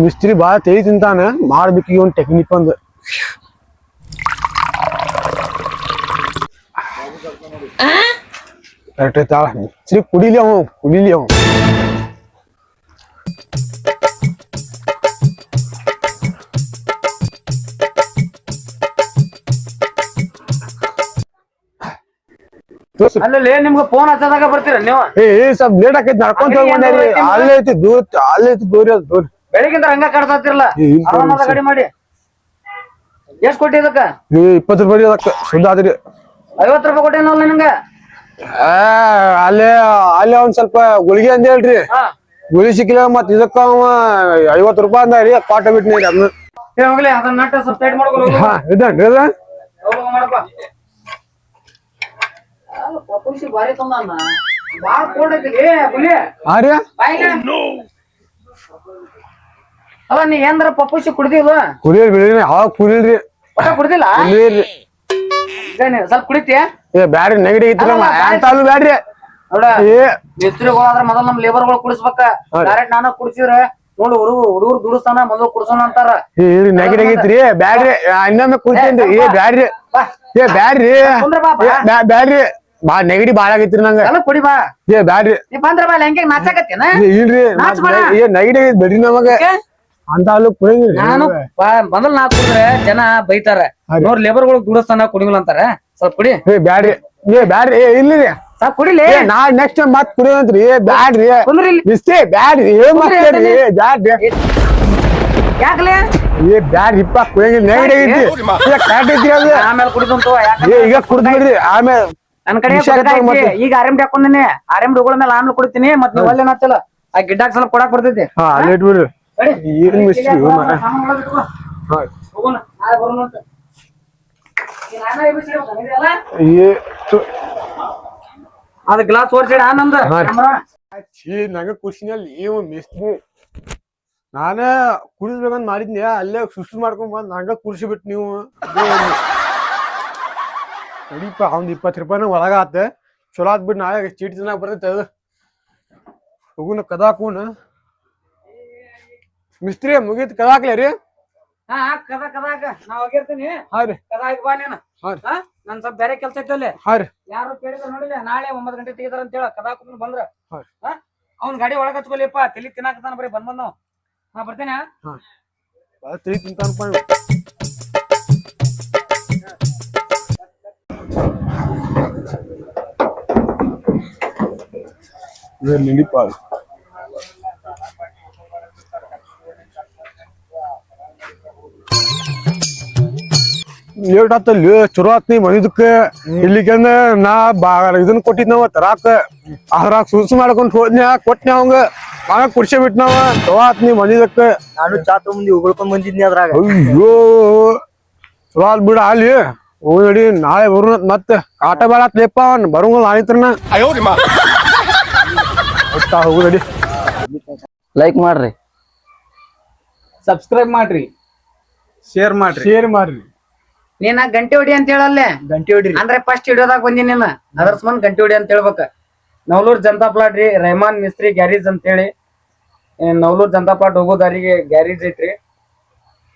ಮಿಸ್ತ್ರಿ ಬಾ ತೇಲಿ ತಿಂತಾನ. ಮಾಡ್ಬೇಕು ಈಗ ಒಂದ್ ಟೆಕ್ನಿಕ್ ಒಂದು. ಮಿಸ್ತ್ರಿ ಕುಡಿಲಿ ಅವ. ಅಲ್ಲೇ ನಿಮ್ಗೆ ಫೋನ್ ಹಚ್ಚದಾಗ ಬರ್ತೀರ ನೀವು? ಸ್ವಲ್ಪ ಲೇಟ್ ಆಕೈತಿ. ನಡ್ಕೊಂತ ಹೋಗ್ಬಂದ್ರಿ. ಅಲ್ಲೇ ಐತಿ ದೂರ ದೂರ. ಬೆಳಿಗ್ಗಿಂತ ಹಂಗ ಕಡ್ಸಾತಿರಲ್ಲ. ಆರಾಮದ ಗಾಡಿ ಮಾಡಿ. ಎಷ್ಟ್ ಕೊಟ್ಟಿ ಇದಕ್ಕ? 20 ರೂಪಾಯಿ ಅದಕ್ಕ ಸುದ್ದ ಆದ್ರಿ. 50 ರೂಪಾಯಿ ಕೊಟ್ಟೇನಲ್ಲ ನಿನಗ. ಅಲ್ಲೇ ಒಂದ್ ಸ್ವಲ್ಪ ಗುಳಿಗೆ ಅಂದ ಹೇಳ್ರಿ. ಗುಳಿ ಸಿಕ್ಕಿಲ್ಲ ಮತ್ ಇದಕ್ಕ 50 ರೂಪಾಯಿ ಅಂದ್ರಿ. ಪಾಠ ಬಿಟ್ನಿ ಅದನ್ನ. ಹೋಗ್ಲಿ ಅದನ್ನ ನಟ್ಟ ಸ್ವಲ್ಪ ಟೈಟ್ ಮಾಡ್ಕೊಳ್ಳೋದು. ಬಾರಿ ತಂದಾನ. ಬಾಳ ಕೋಲ್ಡ್ ಐತಿ ಬುಲಿ. ಅಲ್ಲ ನೀ ಏನ್ರ ಪಪ್ಪುಸಿ ಕುಡ್ದಿಲ್ಲ? ಕುಡಿಯಲ್ ಬಿಡಿ. ಅವಾಗ ಕುಡಿಲ್ರಿ. ಕುಡ್ದಿಲ್ಲ? ಸ್ವಲ್ಪ ಕುಡಿತೀಯ? ಬ್ಯಾಡ್ರಿ ನೆಗಡಿ ಐತಿ. ಬ್ಯಾಡ್ರಿ ನೋಡ ಮಿಸ್ತ್ರಿಗಳು ಆದ್ರ ಮೊದಲ್ ನಮ್ ಲೇಬರ್ಗಳು ಕುಡಿಸ್ಬೇಕ. ಡೈರೆಕ್ಟ್ ನಾನು ಕುಡಿಸಿದ್ರ ನೋಡು ಹುಡುಗರು ದುಡಿಸ್ತಾನ ಮೊದಲು ಕುಡ್ಸೋಣ ಅಂತಾರ. ಹೇಳ್ರಿ ನೆಗಡಿ ಆಗೈತ್ರಿ ಬ್ಯಾಡ್ರಿ ಇನ್ನೊಮ್ಮೆ ಕೂತೇನ್ರಿ ಬ್ಯಾಡ್ರಿ ಬ್ಯಾಡ್ರಿ ಕುಂದ್ರ ಬಾ ಬ್ಯಾಡ್ರಿ ನೆಗಡಿ ಬಾಳ ಆಗೈತ್ರಿ ನಂಗ ಎಲ್ಲ ಕುಡಿ ಬಾ. ಬ್ಯಾಡ್ರಿ ನೀ ಬಂದ್ರ ಬಾ ಹೆಂಗೆ ನಾಚಾಕತ್ತೇನ ಇಲ್ರಿ ನೆಗಡಿ ಆಗೈತಿ ಬಿಡ್ರಿ ನಮಗ ಅಂತ ಅಲ್ಲೂ ಕುಡಿದ್ರಿ ನಾನು ಮೊದಲ್ ನಾ ಕುಡಿದ್ರೆ ಜನ ಬೈತಾರ. ನೋಡ್ ಲೇಬರ್ಗಳು ದುಡಿಸ್ತಾನ ಕುಡಿಗಿಲ್ಲ ಅಂತಾರ. ಸ್ವಲ್ಪ ಕುಡಿ. ಬ್ಯಾಡ್ರಿ ಬ್ಯಾಡ್ರಿ ಇಲ್ರಿ ಸ್ವಲ್ಪ ಕುಡಿಲಿ. ನಾ ನೆಕ್ಸ್ಟ್ ಟೈಮ್ ಮತ್ ಕುಡಿಯಂತ್ರಿ ಬ್ಯಾಡ್ರಿ ಕುಂದ್ರಿ ಇಲ್ಲಿ. ಮಿಸ್ಟೇ ಬ್ಯಾಡ್ರಿ ಬ್ಯಾಡ್ರಿ ಯಾಕಲೆ ಬ್ಯಾಡ್ರಿ ಇಪ್ಪ ಕುಡಿಯಂಗಿಲ್ಲ ನೆಗಡಿ ಆಗೈತಿ ಕ್ಯಾಟ್ ಐತ್ರಿ ಅದು ಆಮೇಲೆ ಕುಡಿದಂತ ಈಗ ಕುಡ್ದ್ಬಿಡ್ರಿ ಆಮೇಲೆ ನನ್ ಕಡೆ ಈಗ ಆರ್ಎಂ ಹಾಕೊಂದಿನಿ. ಆರ್ಎಂ ಡುಗಳ ಮೇಲೆ ಆಮೇಲೆ ಕುಡಿತೀನಿ. ಮತ್ ನೀವ್ ಒಳ್ಳೆ ನಾಚಲ್ಲ ಆ ಗಿಡ್ಡಾಕ್ ಸ್ವಲ್ಪ ಕೊಡಾಕ್ ಬರ್ತೈತಿ. ಹಾ ಅಲ್ಲೇ ಇಟ್ಬಿಡ್ರಿ ಏನ್ ಮಿಸ್ಟ್ರಿ ಅದ ಗ್ಲಾಸ್ ಓರ್ಸಿಡ ಆನಂದ ನಂಗ ಖುಷಿನಲ್ಲಿ ಇವ್ ಮಿಸ್ತ್ರಿ ನಾನ ಕುಡಿಸ್ಬೇಕಂತ ಮಾಡಿದ್ನಿ ಅಲ್ಲೇ ಸುಸ್ತು ಮಾಡ್ಕೊಂಡ್ ಬಂದ್ ನಂಗ ಕುರ್ಸಿ ಬಿಟ್ ನೀವು ನಡೀಪ ಒಂದ್ 20 ರೂಪಾಯಿನ ಒಳಗ ಆತ ಚಲೋ ಆತ್ ಬಿಡ್ ನಾಳೆ ಚೀಟಿ ಚೆನ್ನಾಗ್ ಬರ್ತೈತೆ ಅದು ಹೋಗುನ ಕದಾಕೂನ ಮಿಸ್ತ್ರಿ ಮುಗೀತ್ ಕದಾಕ್ಲೆ ರೀ ಹಾ ಕದ ಕದಾಗ ನಾ ಹೋಗಿರ್ತೀನಿ. ಹಾ ರೀ ಕದಾಗ ಬಾ ನೀನು. ನನ್ ಸ್ವಲ್ಪ ಬೇರೆ ಕೆಲ್ಸ ಐತಿ ಅಲ್ಲಿ. ಹಾ ರೀ ಯಾರು ಕೇಳಿದ್ರ ನೋಡಿಲ್ಲ ನಾಳೆ 9 ಗಂಟೆ ತೆಗಿತಾರ ಅಂತ ಹೇಳ ಕದಾ ಕುಂದ್ ಬಂದ್ರ ಹಾ ಅವ್ನ ಗಾಡಿ ಒಳಗ ಹಚ್ಕೊಲಿಪ್ಪ ತಲಿ ತಿನ್ನಾಕತಾನ ಬರೀ ಬಂದ್ ನಾವು ನಾ ಬರ್ತೇನೆ. ಹಾ ಬಾಳ ತಿಳಿ ತಿಂತಾನಪ್ಪ ನಡೀಪ ಲೇಟ್ ಆತಲ್ಲಿ ಚಲೋ ಆತ್ ನೀ ಮನಿದಕ್ಕ ಇಲ್ಲಿಕಂದ್ರ ನಾ ಇದನ್ ಕೊಟ್ಟಿದ್ನವ ತರಾಕ ಅದ್ರಾಗ ಸುಸು ಮಾಡ್ಕೊಂಡ್ ಹೋದ್ನ್ಯಾ ಕೊಟ್ನ್ಯಾ ಅವಂಗ ಆಗ ಕುರ್ಸಿ ಬಿಟ್ನವ ಚಲೋ ಆತ್ ನೀ ಮನಿದಕ್ಕ ನಾನು ಚಾ ತಗೊಂಡಿ ಉಗುಳ್ಕೊಂಡ್ ಬಂದಿದ್ನಿ ಅದ್ರಾಗ. ಅಯ್ಯೋ ಚಲೋ ಆತ್ ಬಿಡ ಅಲ್ಲಿ ಹೋಗಿ ನಡಿ ನಾಳೆ ಬರು ಮತ್ತೆ ಕಾಟ ಬೇಡ ಆತ್ಲೇಪ ಅವ್ನ ಬರಂಗಲ್ಲ ಆಯ್ತ್ರನ ಹೋಗು ನಡಿ ಲೈಕ್ ಮಾಡ್ರಿ, ಸಬ್ಸ್ಕ್ರೈಬ್ ಮಾಡ್ರಿ, ಶೇರ್ ಮಾಡ್ರಿ ನೀನ ಗಂಟೆ ಹೊಡಿ ಅಂತ ಹೇಳಲ್ಲೇ ಗಂಟೆ ಹೊಡ್ರಿ ಅಂದ್ರೆ ಫಸ್ಟ್ ಹಿಡಿಯೋದಾಗ ಬಂದಿನಿ ನೀನ ಅದ್ರ ಸಂಬಂಧ ಗಂಟೆ ಹೊಡಿ ಅಂತ ಹೇಳ್ಬೇಕ. ನವಲೂರ್ ಜನತಾ ಪ್ಲಾಟ್ ರೀ ರೆಹಮಾನ್ ಮಿಸ್ತ್ರಿ ಗ್ಯಾರೇಜ್ ಅಂತ ಹೇಳಿ ನವಲೂರ್ ಜನತಾ ಪ್ಲಾಟ್ ಹೋಗೋ ದಾರಿಗೆ ಗ್ಯಾರೇಜ್ ಐತ್ರಿ.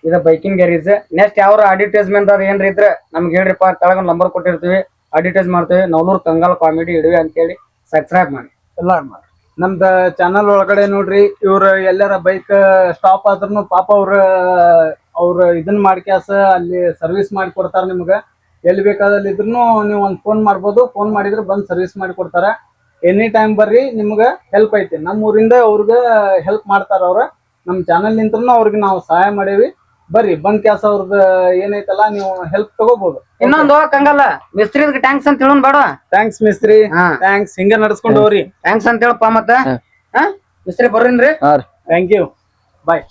ಇದ ಬೈಕಿಂಗ್ ಗ್ಯಾರೇಜ್. ನೆಕ್ಸ್ಟ್ ಯಾವ ಅಡ್ವರ್ಟೈಸ್ಮೆಂಟ್ ಅದ ಏನ್ರಿ ಇದ್ರ ನಮ್ಗೆ ಹೇಳ್ರಿಪ್ಪ ಕೆಳಗ ನಂಬರ್ ಕೊಟ್ಟಿರ್ತೀವಿ ಅಡ್ವರ್ಟೈಸ್ ಮಾಡ್ತೀವಿ. ನವಲೂರ್ ಕಂಗಾಲ್ ಕಾಮಿಡಿ ಇಡುವೆ ಅಂತ ಹೇಳಿ ಸಬ್ಸ್ಕ್ರೈಬ್ ಮಾಡಿ ಎಲ್ಲಾರು ಮಾಡಿ. ನಮ್ದ ಚಾನಲ್ ಒಳಗಡೆ ನೋಡ್ರಿ ಇವ್ರ ಎಲ್ಲಾರ ಬೈಕ್ ಸ್ಟಾಪ್ ಆದ್ರೂ ಪಾಪ ಅವ್ರ ಇದನ್ನ ಮಾಡ್ಕ್ಯಾಸ ಅಲ್ಲಿ ಸರ್ವಿಸ್ ಮಾಡಿ ಕೊಡ್ತಾರ. ನಿಮ್ಗ ಎಲ್ಲಿ ಬೇಕಾದಲ್ಲಿ ಇದ್ರೂ ನೀವು ಒಂದ್ ಫೋನ್ ಮಾಡ್ಬೋದು. ಫೋನ್ ಮಾಡಿದ್ರೆ ಬಂದ್ ಸರ್ವಿಸ್ ಮಾಡಿ ಕೊಡ್ತಾರ. ಎನಿ ಟೈಮ್ ಬರ್ರಿ, ನಿಮ್ಗ ಹೆಲ್ಪ್ ಐತಿ. ನಮ್ಮ ಊರಿಂದ ಅವ್ರಿಗೆ ಹೆಲ್ಪ್ ಮಾಡ್ತಾರ. ಅವ್ರ ನಮ್ ಚಾನಲ್ ನಿಂತ್ರನು ಅವ್ರಿಗೆ ನಾವು ಸಹಾಯ ಮಾಡೇವಿ. ಬರ್ರಿ ಬಂದ್ ಕ್ಯಾಸ ಅವ್ರದ್ದು ಏನೈತಲ್ಲ ನೀವು ಹೆಲ್ಪ್ ತಗೋಬಹುದು. ಇನ್ನೊಂದು ಕಂಗಲ್ಲ ಮಿಸ್ತ್ರಿ ಟ್ಯಾಂಕ್ಸ್ ಅಂತ ಹೇಳೋನ್ ಬೇಡ. ಥ್ಯಾಂಕ್ಸ್ ಮಿಸ್ತ್ರಿ, ಥ್ಯಾಂಕ್ಸ್. ಹಿಂಗ ನಡ್ಸ್ಕೊಂಡ್ ಹೋಗ್ರಿ. ಥ್ಯಾಂಕ್ಸ್ ಅಂತ ಹೇಳಪ್ಪ ಮತ್ತ ಮಿಸ್ತ್ರಿ ಬರ್ರಿನ್ರಿ. Thank you, bye.